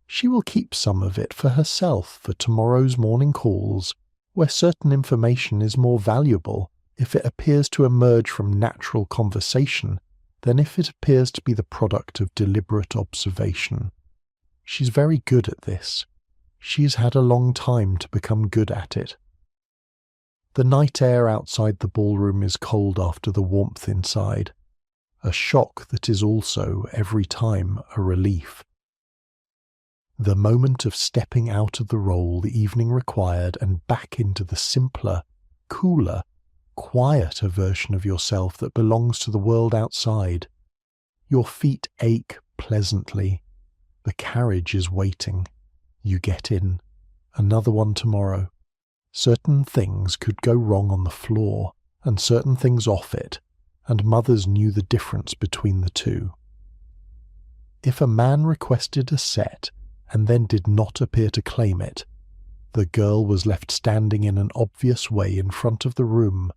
She will keep some of it for herself for tomorrow's morning calls, where certain information is more valuable if it appears to emerge from natural conversation than if it appears to be the product of deliberate observation. She's very good at this. She's had a long time to become good at it. The night air outside the ballroom is cold after the warmth inside, a shock that is also, every time, a relief. The moment of stepping out of the role the evening required and back into the simpler, cooler, quieter version of yourself that belongs to the world outside. Your feet ache pleasantly. The carriage is waiting. You get in. Another one tomorrow. Certain things could go wrong on the floor, and certain things off it, and mothers knew the difference between the two. If a man requested a set and then did not appear to claim it, the girl was left standing in an obvious way in front of the room.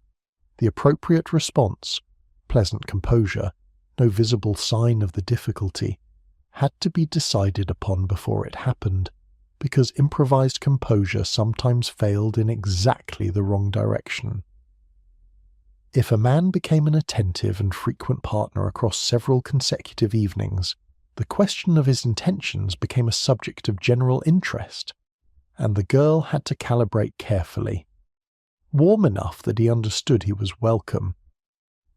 The appropriate response, pleasant composure, no visible sign of the difficulty, had to be decided upon before it happened, because improvised composure sometimes failed in exactly the wrong direction. If a man became an attentive and frequent partner across several consecutive evenings, the question of his intentions became a subject of general interest, and the girl had to calibrate carefully. Warm enough that he understood he was welcome,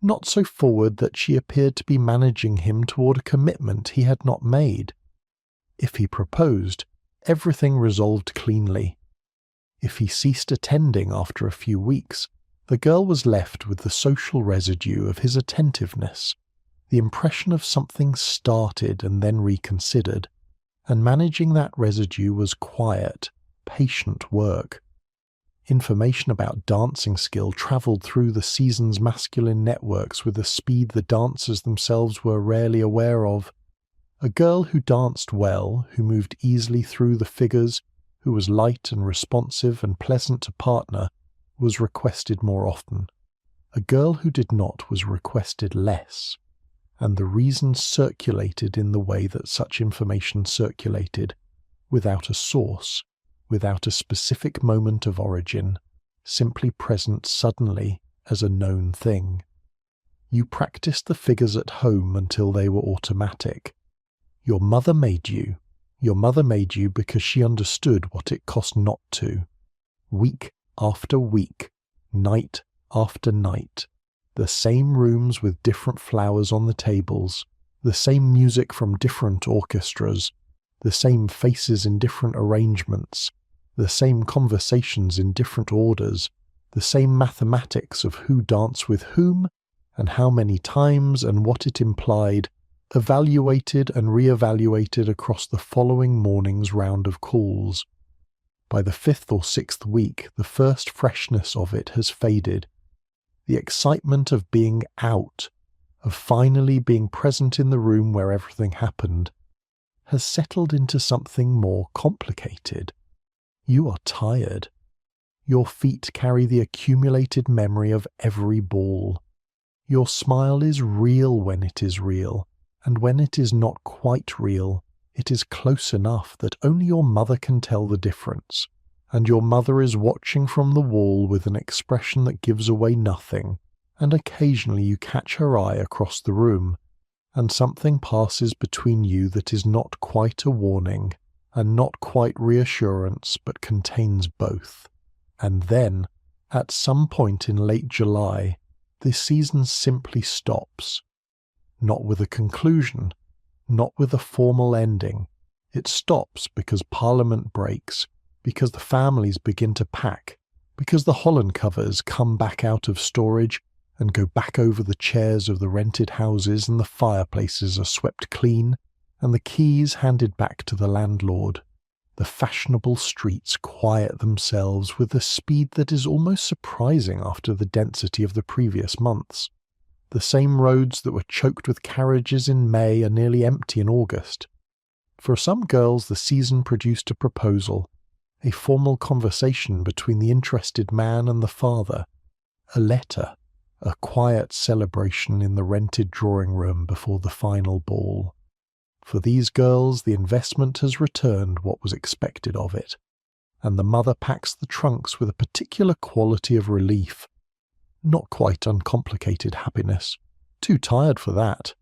not so forward that she appeared to be managing him toward a commitment he had not made. If he proposed, everything resolved cleanly. If he ceased attending after a few weeks, the girl was left with the social residue of his attentiveness, the impression of something started and then reconsidered, and managing that residue was quiet, patient work. Information about dancing skill travelled through the season's masculine networks with a speed the dancers themselves were rarely aware of. A girl who danced well, who moved easily through the figures, who was light and responsive and pleasant to partner, was requested more often. A girl who did not was requested less, and the reasons circulated in the way that such information circulated, without a source, without a specific moment of origin, simply present suddenly as a known thing. You practiced the figures at home until they were automatic. Your mother made you. Your mother made you because she understood what it cost not to. Week after week, night after night, the same rooms with different flowers on the tables, the same music from different orchestras, the same faces in different arrangements, the same conversations in different orders, the same mathematics of who danced with whom, and how many times and what it implied, evaluated and re-evaluated across the following morning's round of calls. By the 5th or 6th week, the first freshness of it has faded. The excitement of being out, of finally being present in the room where everything happened, has settled into something more complicated. You are tired. Your feet carry the accumulated memory of every ball. Your smile is real when it is real, and when it is not quite real, it is close enough that only your mother can tell the difference, and your mother is watching from the wall with an expression that gives away nothing, and occasionally you catch her eye across the room, and something passes between you that is not quite a warning, and not quite reassurance, but contains both. And then, at some point in late July, this season simply stops. Not with a conclusion, not with a formal ending. It stops because Parliament breaks, because the families begin to pack, because the Holland covers come back out of storage and go back over the chairs of the rented houses, and the fireplaces are swept clean, and the keys handed back to the landlord. The fashionable streets quiet themselves with a speed that is almost surprising after the density of the previous months. The same roads that were choked with carriages in May are nearly empty in August. For some girls, the season produced a proposal, a formal conversation between the interested man and the father, a letter, a quiet celebration in the rented drawing room before the final ball. For these girls, the investment has returned what was expected of it, and the mother packs the trunks with a particular quality of relief. Not quite uncomplicated happiness, too tired for that,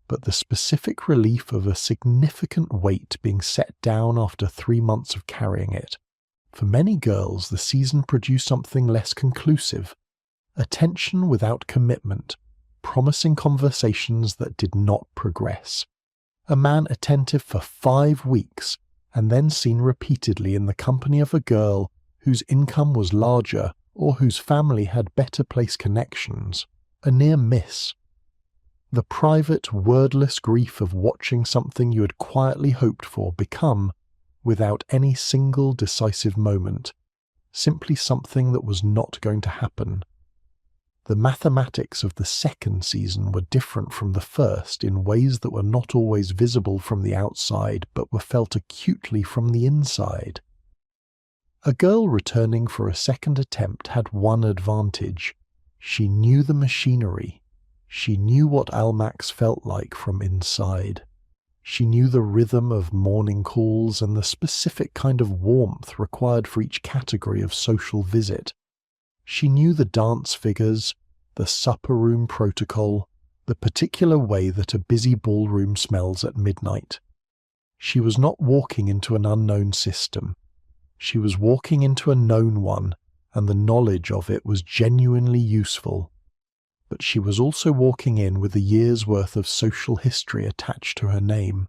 but the specific relief of a significant weight being set down after 3 months of carrying it. For many girls, the season produced something less conclusive, attention without commitment, promising conversations that did not progress. A man attentive for 5 weeks, and then seen repeatedly in the company of a girl whose income was larger or whose family had better place connections, a near miss. The private, wordless grief of watching something you had quietly hoped for become, without any single decisive moment, simply something that was not going to happen. The mathematics of the second season were different from the first in ways that were not always visible from the outside but were felt acutely from the inside. A girl returning for a second attempt had one advantage. She knew the machinery. She knew what Almack's felt like from inside. She knew the rhythm of morning calls and the specific kind of warmth required for each category of social visit. She knew the dance figures, the supper room protocol, the particular way that a busy ballroom smells at midnight. She was not walking into an unknown system. She was walking into a known one, and the knowledge of it was genuinely useful. But she was also walking in with a year's worth of social history attached to her name.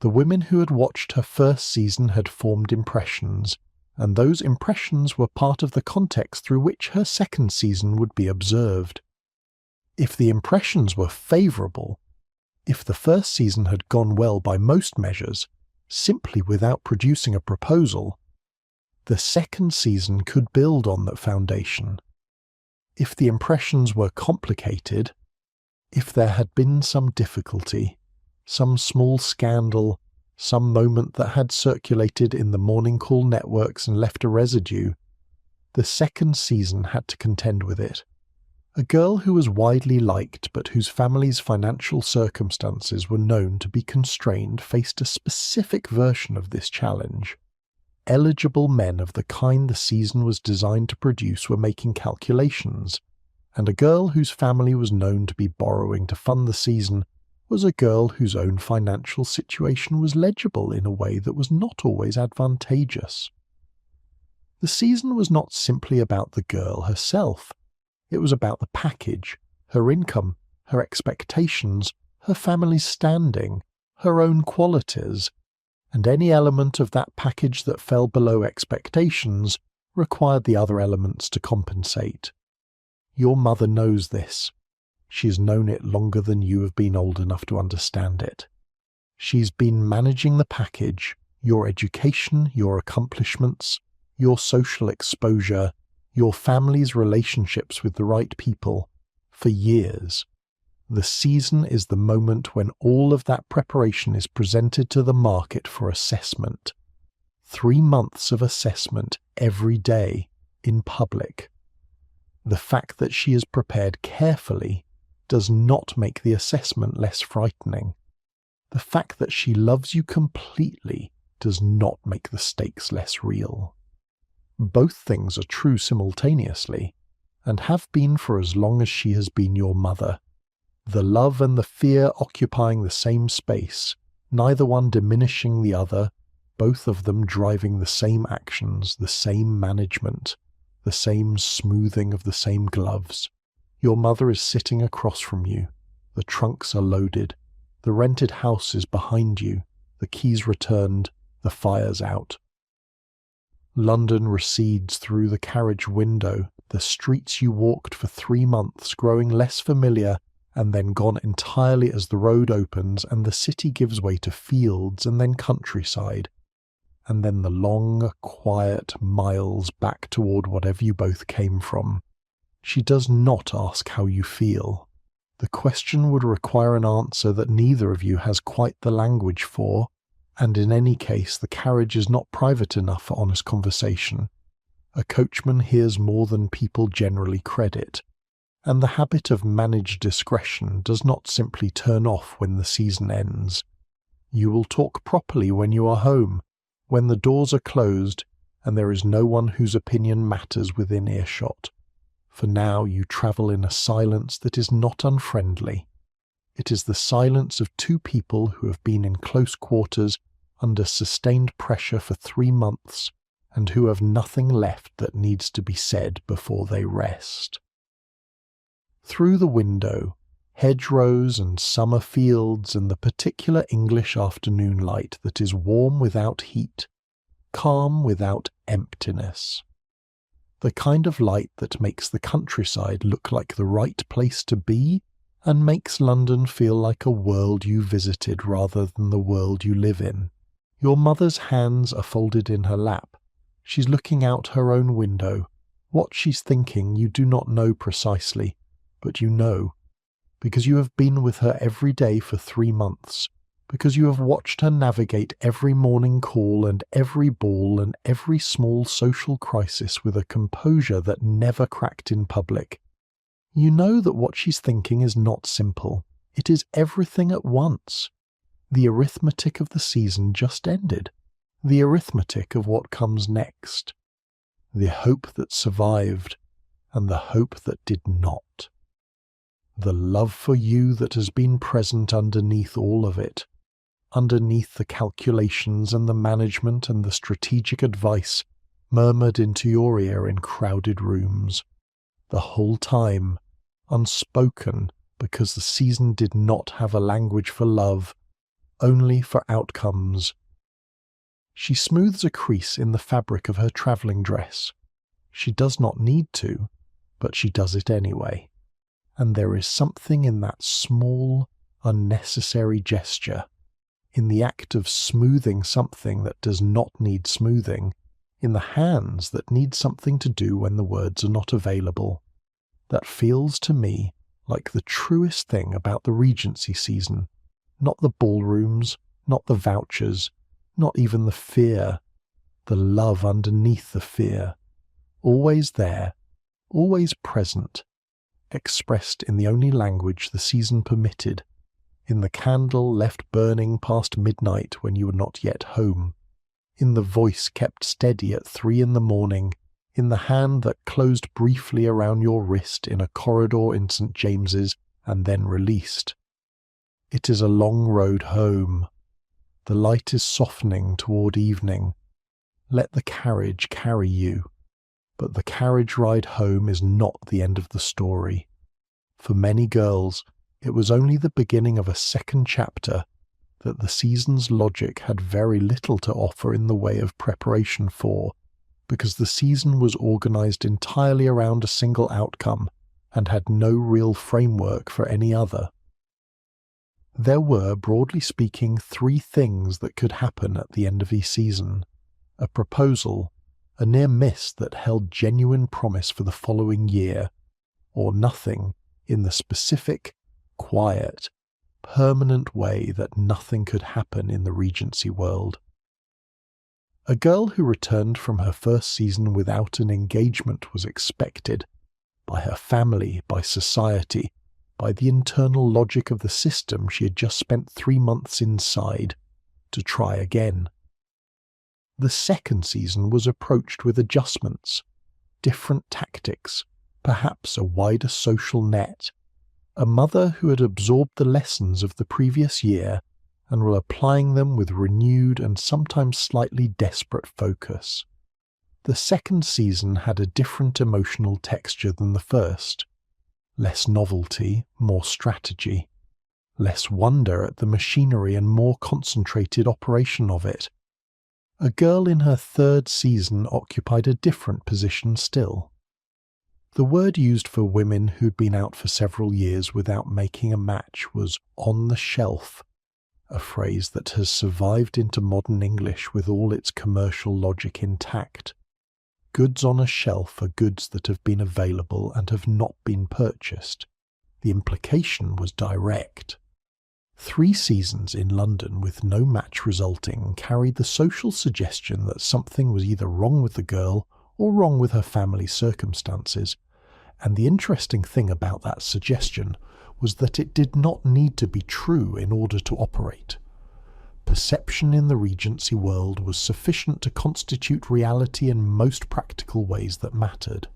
The women who had watched her first season had formed impressions, and those impressions were part of the context through which her second season would be observed. If the impressions were favourable, if the first season had gone well by most measures, simply without producing a proposal, The second season could build on that foundation. If the impressions were complicated, if there had been some difficulty, some small scandal, some moment that had circulated in the morning call networks and left a residue, the second season had to contend with it. A girl who was widely liked but whose family's financial circumstances were known to be constrained faced a specific version of this challenge. Eligible men of the kind the season was designed to produce were making calculations, and a girl whose family was known to be borrowing to fund the season was a girl whose own financial situation was legible in a way that was not always advantageous. The season was not simply about the girl herself. It was about the package, her income, her expectations, her family's standing, her own qualities, and any element of that package that fell below expectations required the other elements to compensate. Your mother knows this. She's known it longer than you have been old enough to understand it. She's been managing the package, your education, your accomplishments, your social exposure, your family's relationships with the right people, for years. The season is the moment when all of that preparation is presented to the market for assessment. 3 months of assessment every day, in public. The fact that she is prepared carefully does not make the assessment less frightening. The fact that she loves you completely does not make the stakes less real. Both things are true simultaneously, and have been for as long as she has been your mother. The love and the fear occupying the same space, neither one diminishing the other, both of them driving the same actions, the same management, the same smoothing of the same gloves. Your mother is sitting across from you, the trunks are loaded, the rented house is behind you, the keys returned, the fire's out. London recedes through the carriage window, the streets you walked for 3 months growing less familiar and then gone entirely as the road opens and the city gives way to fields and then countryside, and then the long, quiet miles back toward whatever you both came from. She does not ask how you feel. The question would require an answer that neither of you has quite the language for, and in any case the carriage is not private enough for honest conversation. A coachman hears more than people generally credit, and the habit of managed discretion does not simply turn off when the season ends. You will talk properly when you are home, when the doors are closed and there is no one whose opinion matters within earshot. For now you travel in a silence that is not unfriendly. It is the silence of 2 people who have been in close quarters under sustained pressure for 3 months and who have nothing left that needs to be said before they rest. Through the window, hedgerows and summer fields and the particular English afternoon light that is warm without heat, calm without emptiness. The kind of light that makes the countryside look like the right place to be and makes London feel like a world you visited rather than the world you live in. Your mother's hands are folded in her lap. She's looking out her own window. What she's thinking you do not know precisely, but you know, because you have been with her every day for 3 months, because you have watched her navigate every morning call and every ball and every small social crisis with a composure that never cracked in public. You know that what she's thinking is not simple. It is everything at once. The arithmetic of the season just ended. The arithmetic of what comes next. The hope that survived, and the hope that did not. The love for you that has been present underneath all of it, underneath the calculations and the management and the strategic advice murmured into your ear in crowded rooms. The whole time, unspoken because the season did not have a language for love, only for outcomes. She smooths a crease in the fabric of her travelling dress. She does not need to, but she does it anyway. And there is something in that small, unnecessary gesture, in the act of smoothing something that does not need smoothing, in the hands that need something to do when the words are not available. That feels to me like the truest thing about the Regency season. Not the ballrooms, not the vouchers, not even the fear, the love underneath the fear. Always there, always present, expressed in the only language the season permitted, in the candle left burning past midnight when you were not yet home, in the voice kept steady at 3 a.m, in the hand that closed briefly around your wrist in a corridor in St. James's and then released. It is a long road home. The light is softening toward evening. Let the carriage carry you. But the carriage ride home is not the end of the story. For many girls, it was only the beginning of a second chapter that the season's logic had very little to offer in the way of preparation for, because the season was organized entirely around a single outcome and had no real framework for any other. There were, broadly speaking, 3 things that could happen at the end of each season: a proposal, a near miss that held genuine promise for the following year, or nothing in the specific, quiet, permanent way that nothing could happen in the Regency world. A girl who returned from her first season without an engagement was expected, by her family, by society, by the internal logic of the system she had just spent 3 months inside, to try again. The second season was approached with adjustments, different tactics, perhaps a wider social net, a mother who had absorbed the lessons of the previous year and were applying them with renewed and sometimes slightly desperate focus. The second season had a different emotional texture than the first. Less novelty, more strategy. Less wonder at the machinery and more concentrated operation of it. A girl in her third season occupied a different position still. The word used for women who'd been out for several years without making a match was on the shelf, a phrase that has survived into modern English with all its commercial logic intact. Goods on a shelf are goods that have been available and have not been purchased. The implication was direct. 3 seasons in London with no match resulting carried the social suggestion that something was either wrong with the girl or wrong with her family's circumstances, and the interesting thing about that suggestion was that it did not need to be true in order to operate. Perception in the Regency world was sufficient to constitute reality in most practical ways that mattered.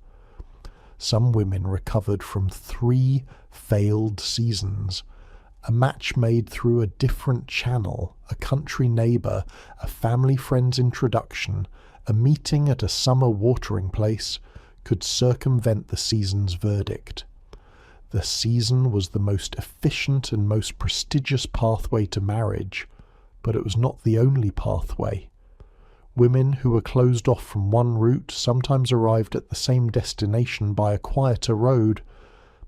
Some women recovered from 3 failed seasons, a match made through a different channel, a country neighbour, a family friend's introduction, a meeting at a summer watering place, could circumvent the season's verdict. The season was the most efficient and most prestigious pathway to marriage, but it was not the only pathway. Women who were closed off from one route sometimes arrived at the same destination by a quieter road,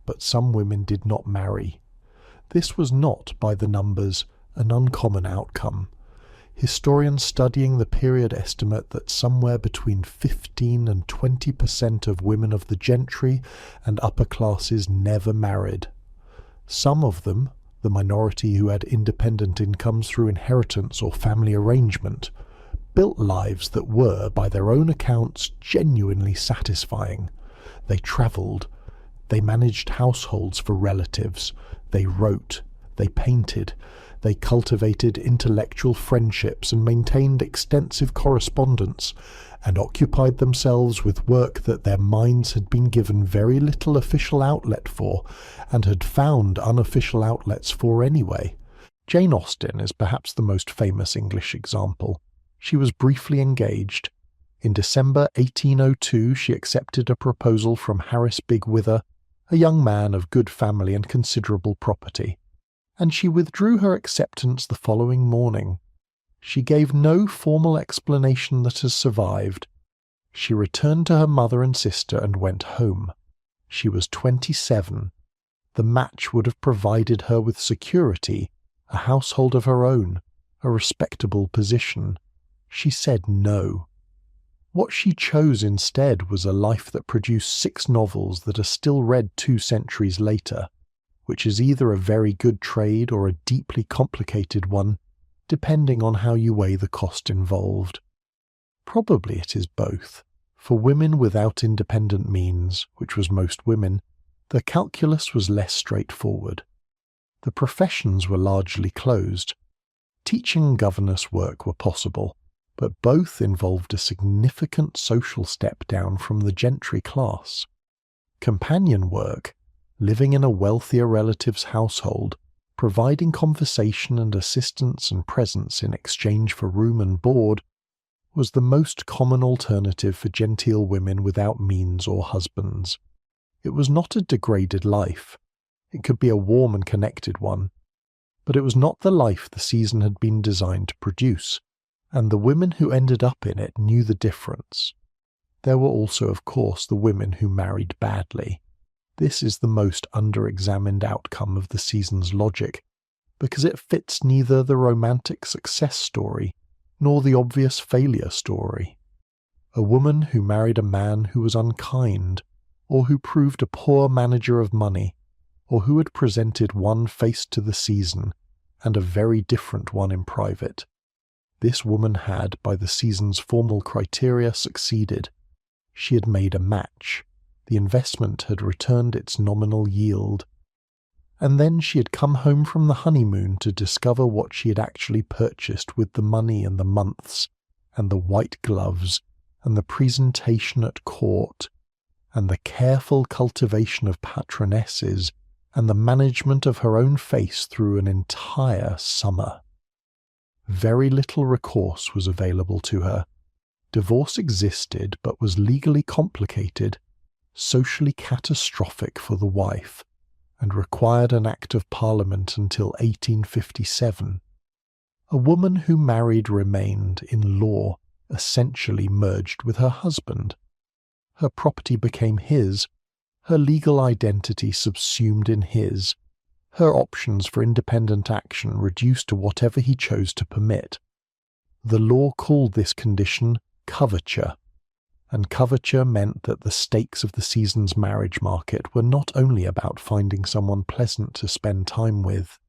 but some women did not marry. This was not, by the numbers, an uncommon outcome. Historians studying the period estimate that somewhere between 15 and 20% of women of the gentry and upper classes never married. Some of them, the minority who had independent incomes through inheritance or family arrangement, built lives that were, by their own accounts, genuinely satisfying. They travelled, they managed households for relatives, they wrote, they painted, they cultivated intellectual friendships and maintained extensive correspondence, and occupied themselves with work that their minds had been given very little official outlet for, and had found unofficial outlets for anyway. Jane Austen is perhaps the most famous English example. She was briefly engaged. In December 1802 she accepted a proposal from Harris Bigwither, a young man of good family and considerable property, and she withdrew her acceptance the following morning. She gave no formal explanation that has survived. She returned to her mother and sister and went home. She was 27. The match would have provided her with security, a household of her own, a respectable position. She said no. What she chose instead was a life that produced 6 novels that are still read 2 centuries later, which is either a very good trade or a deeply complicated one, depending on how you weigh the cost involved. Probably it is both. For women without independent means, which was most women, the calculus was less straightforward. The professions were largely closed. Teaching and governess work were possible, but both involved a significant social step down from the gentry class. Companion work, living in a wealthier relative's household, providing conversation and assistance and presence in exchange for room and board, was the most common alternative for genteel women without means or husbands. It was not a degraded life. It could be a warm and connected one. But it was not the life the season had been designed to produce, and the women who ended up in it knew the difference. There were also, of course, the women who married badly. This is the most under-examined outcome of the season's logic, because it fits neither the romantic success story nor the obvious failure story. A woman who married a man who was unkind, or who proved a poor manager of money, or who had presented one face to the season and a very different one in private. This woman had, by the season's formal criteria, succeeded. She had made a match. The investment had returned its nominal yield. And then she had come home from the honeymoon to discover what she had actually purchased with the money and the months, and the white gloves, and the presentation at court, and the careful cultivation of patronesses, and the management of her own face through an entire summer. Very little recourse was available to her. Divorce existed, but was legally complicated, socially catastrophic for the wife, and required an Act of Parliament until 1857. A woman who married remained, in law, essentially merged with her husband. Her property became his, her legal identity subsumed in his, her options for independent action reduced to whatever he chose to permit. The law called this condition coverture, and coverture meant that the stakes of the season's marriage market were not only about finding someone pleasant to spend time with,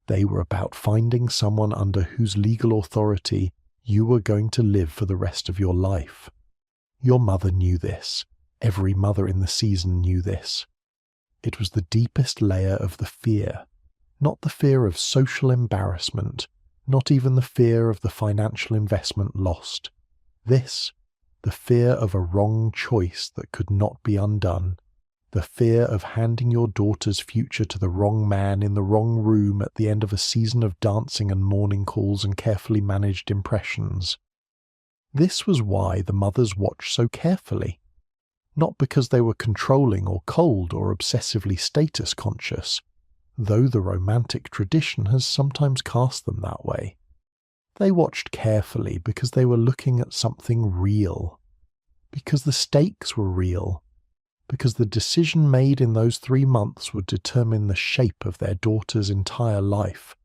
they were about finding someone under whose legal authority you were going to live for the rest of your life. Your mother knew this. Every mother in the season knew this. It was the deepest layer of the fear, not the fear of social embarrassment, not even the fear of the financial investment lost. This, the fear of a wrong choice that could not be undone, the fear of handing your daughter's future to the wrong man in the wrong room at the end of a season of dancing and morning calls and carefully managed impressions. This was why the mothers watched so carefully. Not because they were controlling or cold or obsessively status conscious, though the romantic tradition has sometimes cast them that way. They watched carefully because they were looking at something real, because the stakes were real, because the decision made in those 3 months would determine the shape of their daughter's entire life,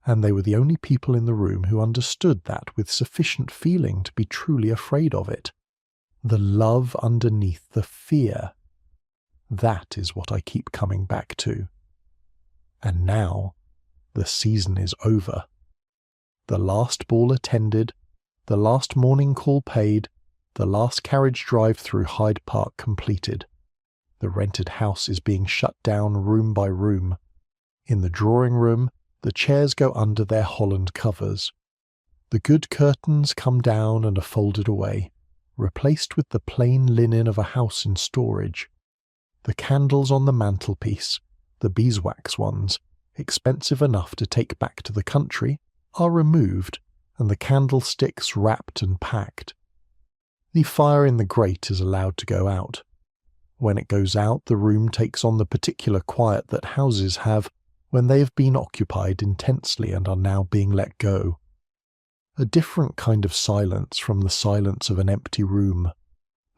and they were the only people in the room who understood that with sufficient feeling to be truly afraid of it. The love underneath the fear. That is what I keep coming back to. And now, the season is over. The last ball attended, the last morning call paid, the last carriage drive through Hyde Park completed. The rented house is being shut down room by room. In the drawing room, the chairs go under their holland covers. The good curtains come down and are folded away, replaced with the plain linen of a house in storage. The candles on the mantelpiece, the beeswax ones, expensive enough to take back to the country, are removed, and the candlesticks wrapped and packed. The fire in the grate is allowed to go out. When it goes out, the room takes on the particular quiet that houses have when they have been occupied intensely and are now being let go. A different kind of silence from the silence of an empty room,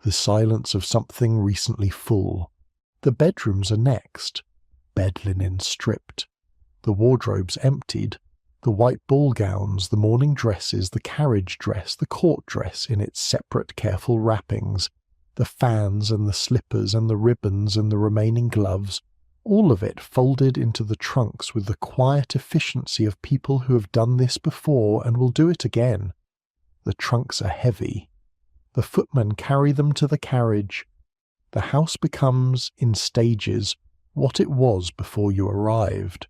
the silence of something recently full. The bedrooms are next, bed linen stripped, the wardrobes emptied, The white ball gowns, the morning dresses, the carriage dress, the court dress in its separate careful wrappings, the fans and the slippers and the ribbons and the remaining gloves, all of it folded into the trunks with the quiet efficiency of people who have done this before and will do it again. The trunks are heavy. The footmen carry them to the carriage. The house becomes, in stages, what it was before you arrived.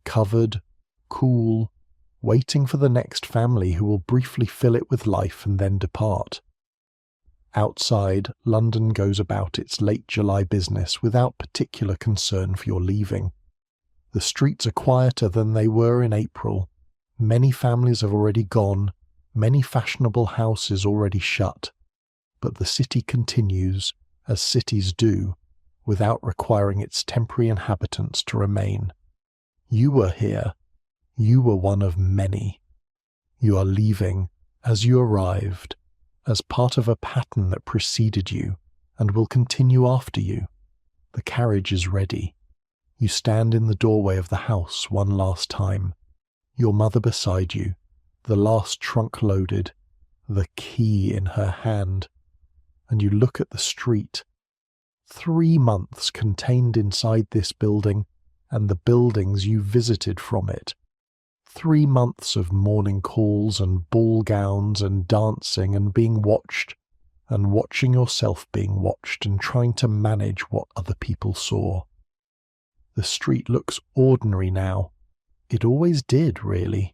Covered, cool, waiting for the next family who will briefly fill it with life and then depart. Outside, London goes about its late July business without particular concern for your leaving. The streets are quieter than they were in April. Many families have already gone, many fashionable houses already shut. But the city continues, as cities do, without requiring its temporary inhabitants to remain. You were here. You were one of many. You are leaving, as you arrived, as part of a pattern that preceded you and will continue after you. The carriage is ready. You stand in the doorway of the house one last time, your mother beside you, the last trunk loaded, the key in her hand, and you look at the street. 3 months contained inside this building and the buildings you visited from it. 3 months of morning calls and ball gowns and dancing and being watched, and watching yourself being watched and trying to manage what other people saw. The street looks ordinary now. It always did, really.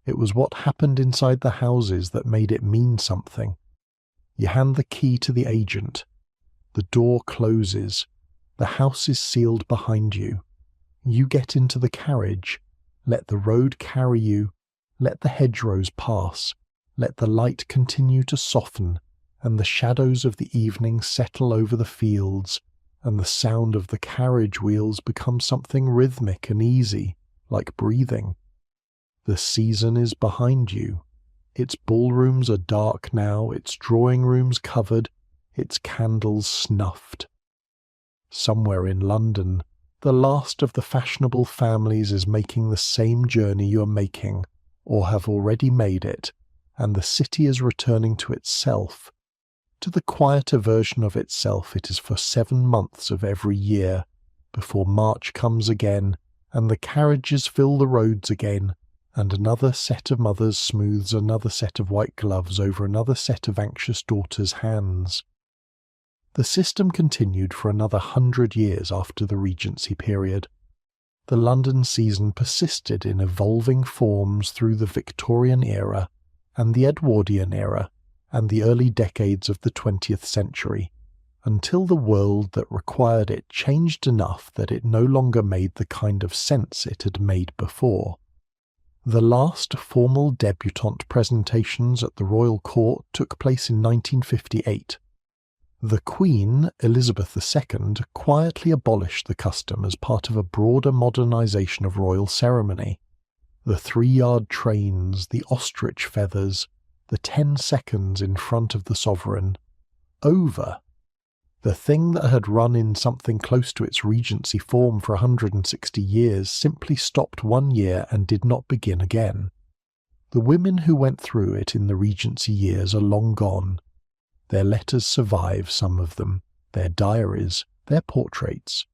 It was what happened inside the houses that made it mean something. You hand the key to the agent. The door closes. The house is sealed behind you. You get into the carriage. Let the road carry you, let the hedgerows pass, let the light continue to soften, and the shadows of the evening settle over the fields, and the sound of the carriage wheels become something rhythmic and easy, like breathing. The season is behind you. Its ballrooms are dark now, its drawing rooms covered, its candles snuffed. Somewhere in London, the last of the fashionable families is making the same journey you are making, or have already made it, and the city is returning to itself, to the quieter version of itself it is for 7 months of every year, before March comes again, and the carriages fill the roads again, and another set of mothers smooths another set of white gloves over another set of anxious daughters' hands. The system continued for another 100 years after the Regency period. The London season persisted in evolving forms through the Victorian era and the Edwardian era and the early decades of the 20th century, until the world that required it changed enough that it no longer made the kind of sense it had made before. The last formal debutante presentations at the Royal Court took place in 1958. The Queen, Elizabeth II, quietly abolished the custom as part of a broader modernisation of royal ceremony. The 3-yard trains, the ostrich feathers, the 10 seconds in front of the sovereign. Over. The thing that had run in something close to its Regency form for 160 years simply stopped 1 year and did not begin again. The women who went through it in the Regency years are long gone. Their letters survive, some of them, their diaries, their portraits.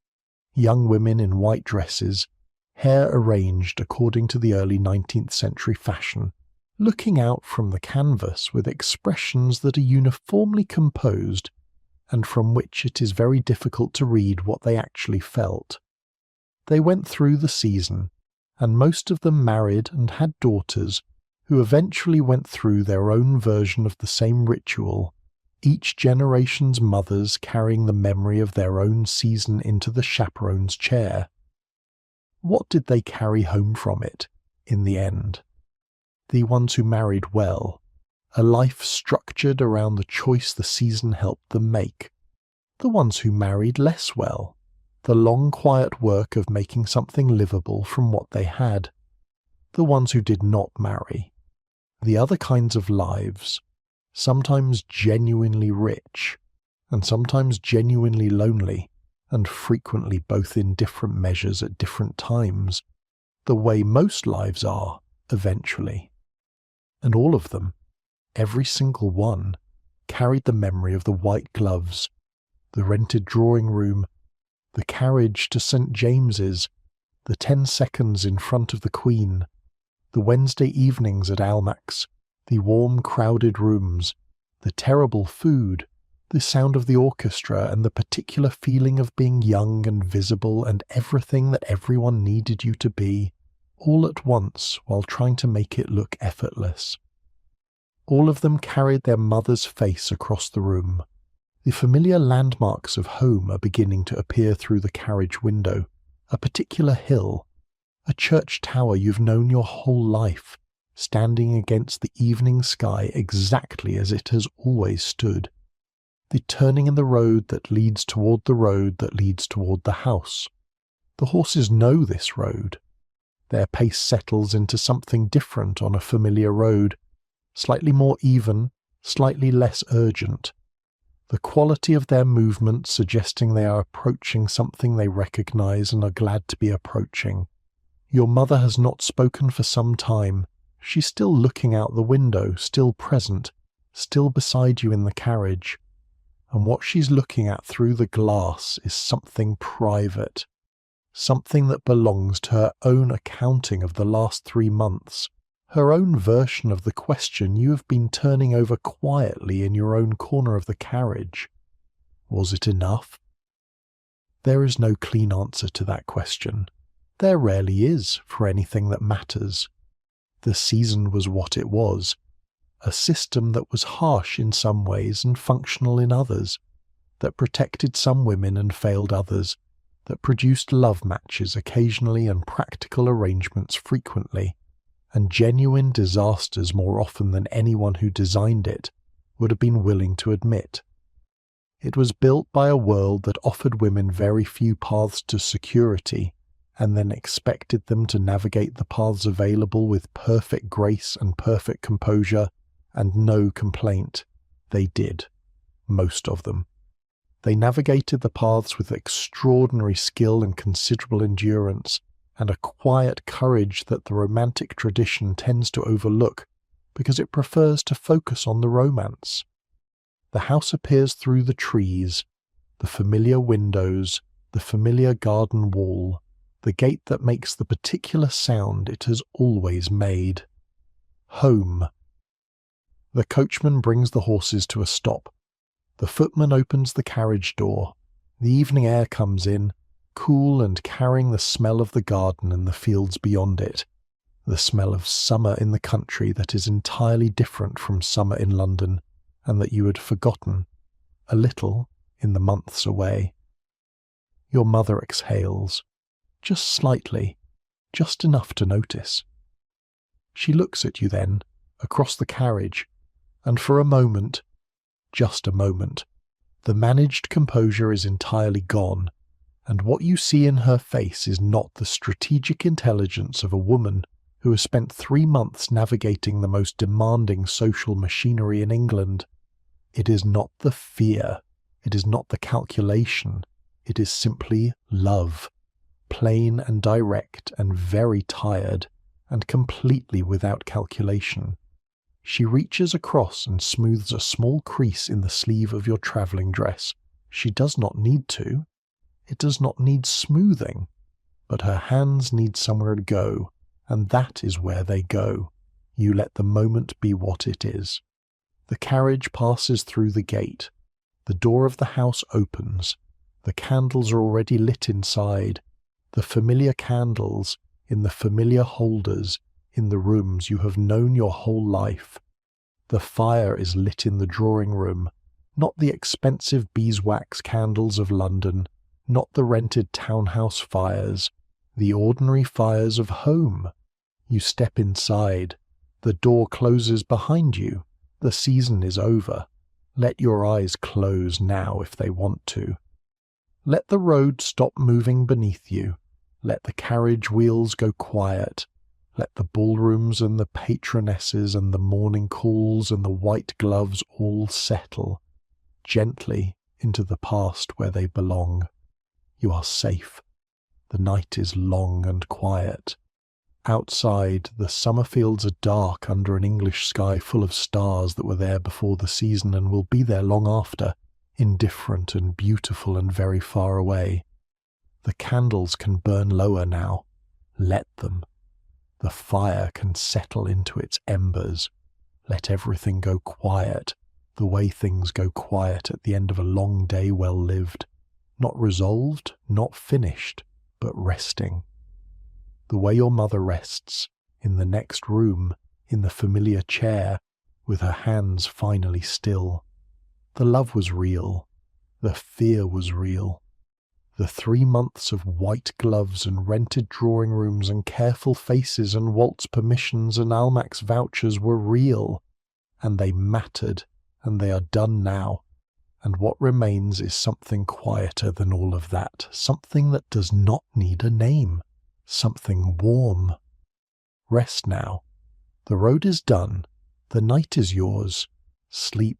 Young women in white dresses, hair arranged according to the early 19th century fashion, looking out from the canvas with expressions that are uniformly composed and from which it is very difficult to read what they actually felt. They went through the season, and most of them married and had daughters who eventually went through their own version of the same ritual, each generation's mothers carrying the memory of their own season into the chaperone's chair. What did they carry home from it, in the end? The ones who married well, a life structured around the choice the season helped them make. The ones who married less well, the long quiet work of making something livable from what they had. The ones who did not marry. The other kinds of lives, sometimes genuinely rich, and sometimes genuinely lonely, and frequently both in different measures at different times, the way most lives are, eventually. And all of them, every single one, carried the memory of the white gloves, the rented drawing room, the carriage to St. James's, the 10 seconds in front of the Queen, the Wednesday evenings at Almack's, the warm, crowded rooms, the terrible food, the sound of the orchestra, and the particular feeling of being young and visible and everything that everyone needed you to be, all at once while trying to make it look effortless. All of them carried their mother's face across the room. The familiar landmarks of home are beginning to appear through the carriage window, a particular hill, a church tower you've known your whole life, standing against the evening sky exactly as it has always stood. The turning in the road that leads toward the road that leads toward the house. The horses know this road. Their pace settles into something different on a familiar road, slightly more even, slightly less urgent. The quality of their movement suggesting they are approaching something they recognize and are glad to be approaching. Your mother has not spoken for some time. She's still looking out the window, still present, still beside you in the carriage. And what she's looking at through the glass is something private, something that belongs to her own accounting of the last 3 months, her own version of the question you have been turning over quietly in your own corner of the carriage. Was it enough? There is no clean answer to that question. There rarely is for anything that matters. The season was what it was, a system that was harsh in some ways and functional in others, that protected some women and failed others, that produced love matches occasionally and practical arrangements frequently, and genuine disasters more often than anyone who designed it would have been willing to admit. It was built by a world that offered women very few paths to security, and then expected them to navigate the paths available with perfect grace and perfect composure, and no complaint. They did. Most of them. They navigated the paths with extraordinary skill and considerable endurance, and a quiet courage that the romantic tradition tends to overlook because it prefers to focus on the romance. The house appears through the trees, the familiar windows, the familiar garden wall, the gate that makes the particular sound it has always made. Home. The coachman brings the horses to a stop. The footman opens the carriage door. The evening air comes in, cool and carrying the smell of the garden and the fields beyond it, the smell of summer in the country that is entirely different from summer in London, and that you had forgotten, a little, in the months away. Your mother exhales, just slightly, just enough to notice. She looks at you then, across the carriage, and for a moment, just a moment, the managed composure is entirely gone, and what you see in her face is not the strategic intelligence of a woman who has spent 3 months navigating the most demanding social machinery in England. It is not the fear, it is not the calculation, it is simply love, plain and direct and very tired, and completely without calculation. She reaches across and smooths a small crease in the sleeve of your travelling dress. She does not need to. It does not need smoothing. But her hands need somewhere to go, and that is where they go. You let the moment be what it is. The carriage passes through the gate. The door of the house opens. The candles are already lit inside. The familiar candles, in the familiar holders, in the rooms you have known your whole life. The fire is lit in the drawing room, not the expensive beeswax candles of London, not the rented townhouse fires, the ordinary fires of home. You step inside. The door closes behind you. The season is over. Let your eyes close now if they want to. Let the road stop moving beneath you. Let the carriage wheels go quiet. Let the ballrooms and the patronesses and the morning calls and the white gloves all settle, gently into the past where they belong. You are safe. The night is long and quiet. Outside, the summer fields are dark under an English sky full of stars that were there before the season and will be there long after, indifferent and beautiful and very far away. The candles can burn lower now. Let them. The fire can settle into its embers. Let everything go quiet, the way things go quiet at the end of a long day well lived. Not resolved, not finished, but resting. The way your mother rests, in the next room, in the familiar chair, with her hands finally still. The love was real. The fear was real. The 3 months of white gloves and rented drawing rooms and careful faces and waltz permissions and Almack's vouchers were real, and they mattered, and they are done now, and what remains is something quieter than all of that, something that does not need a name, something warm. Rest now. The road is done. The night is yours. Sleep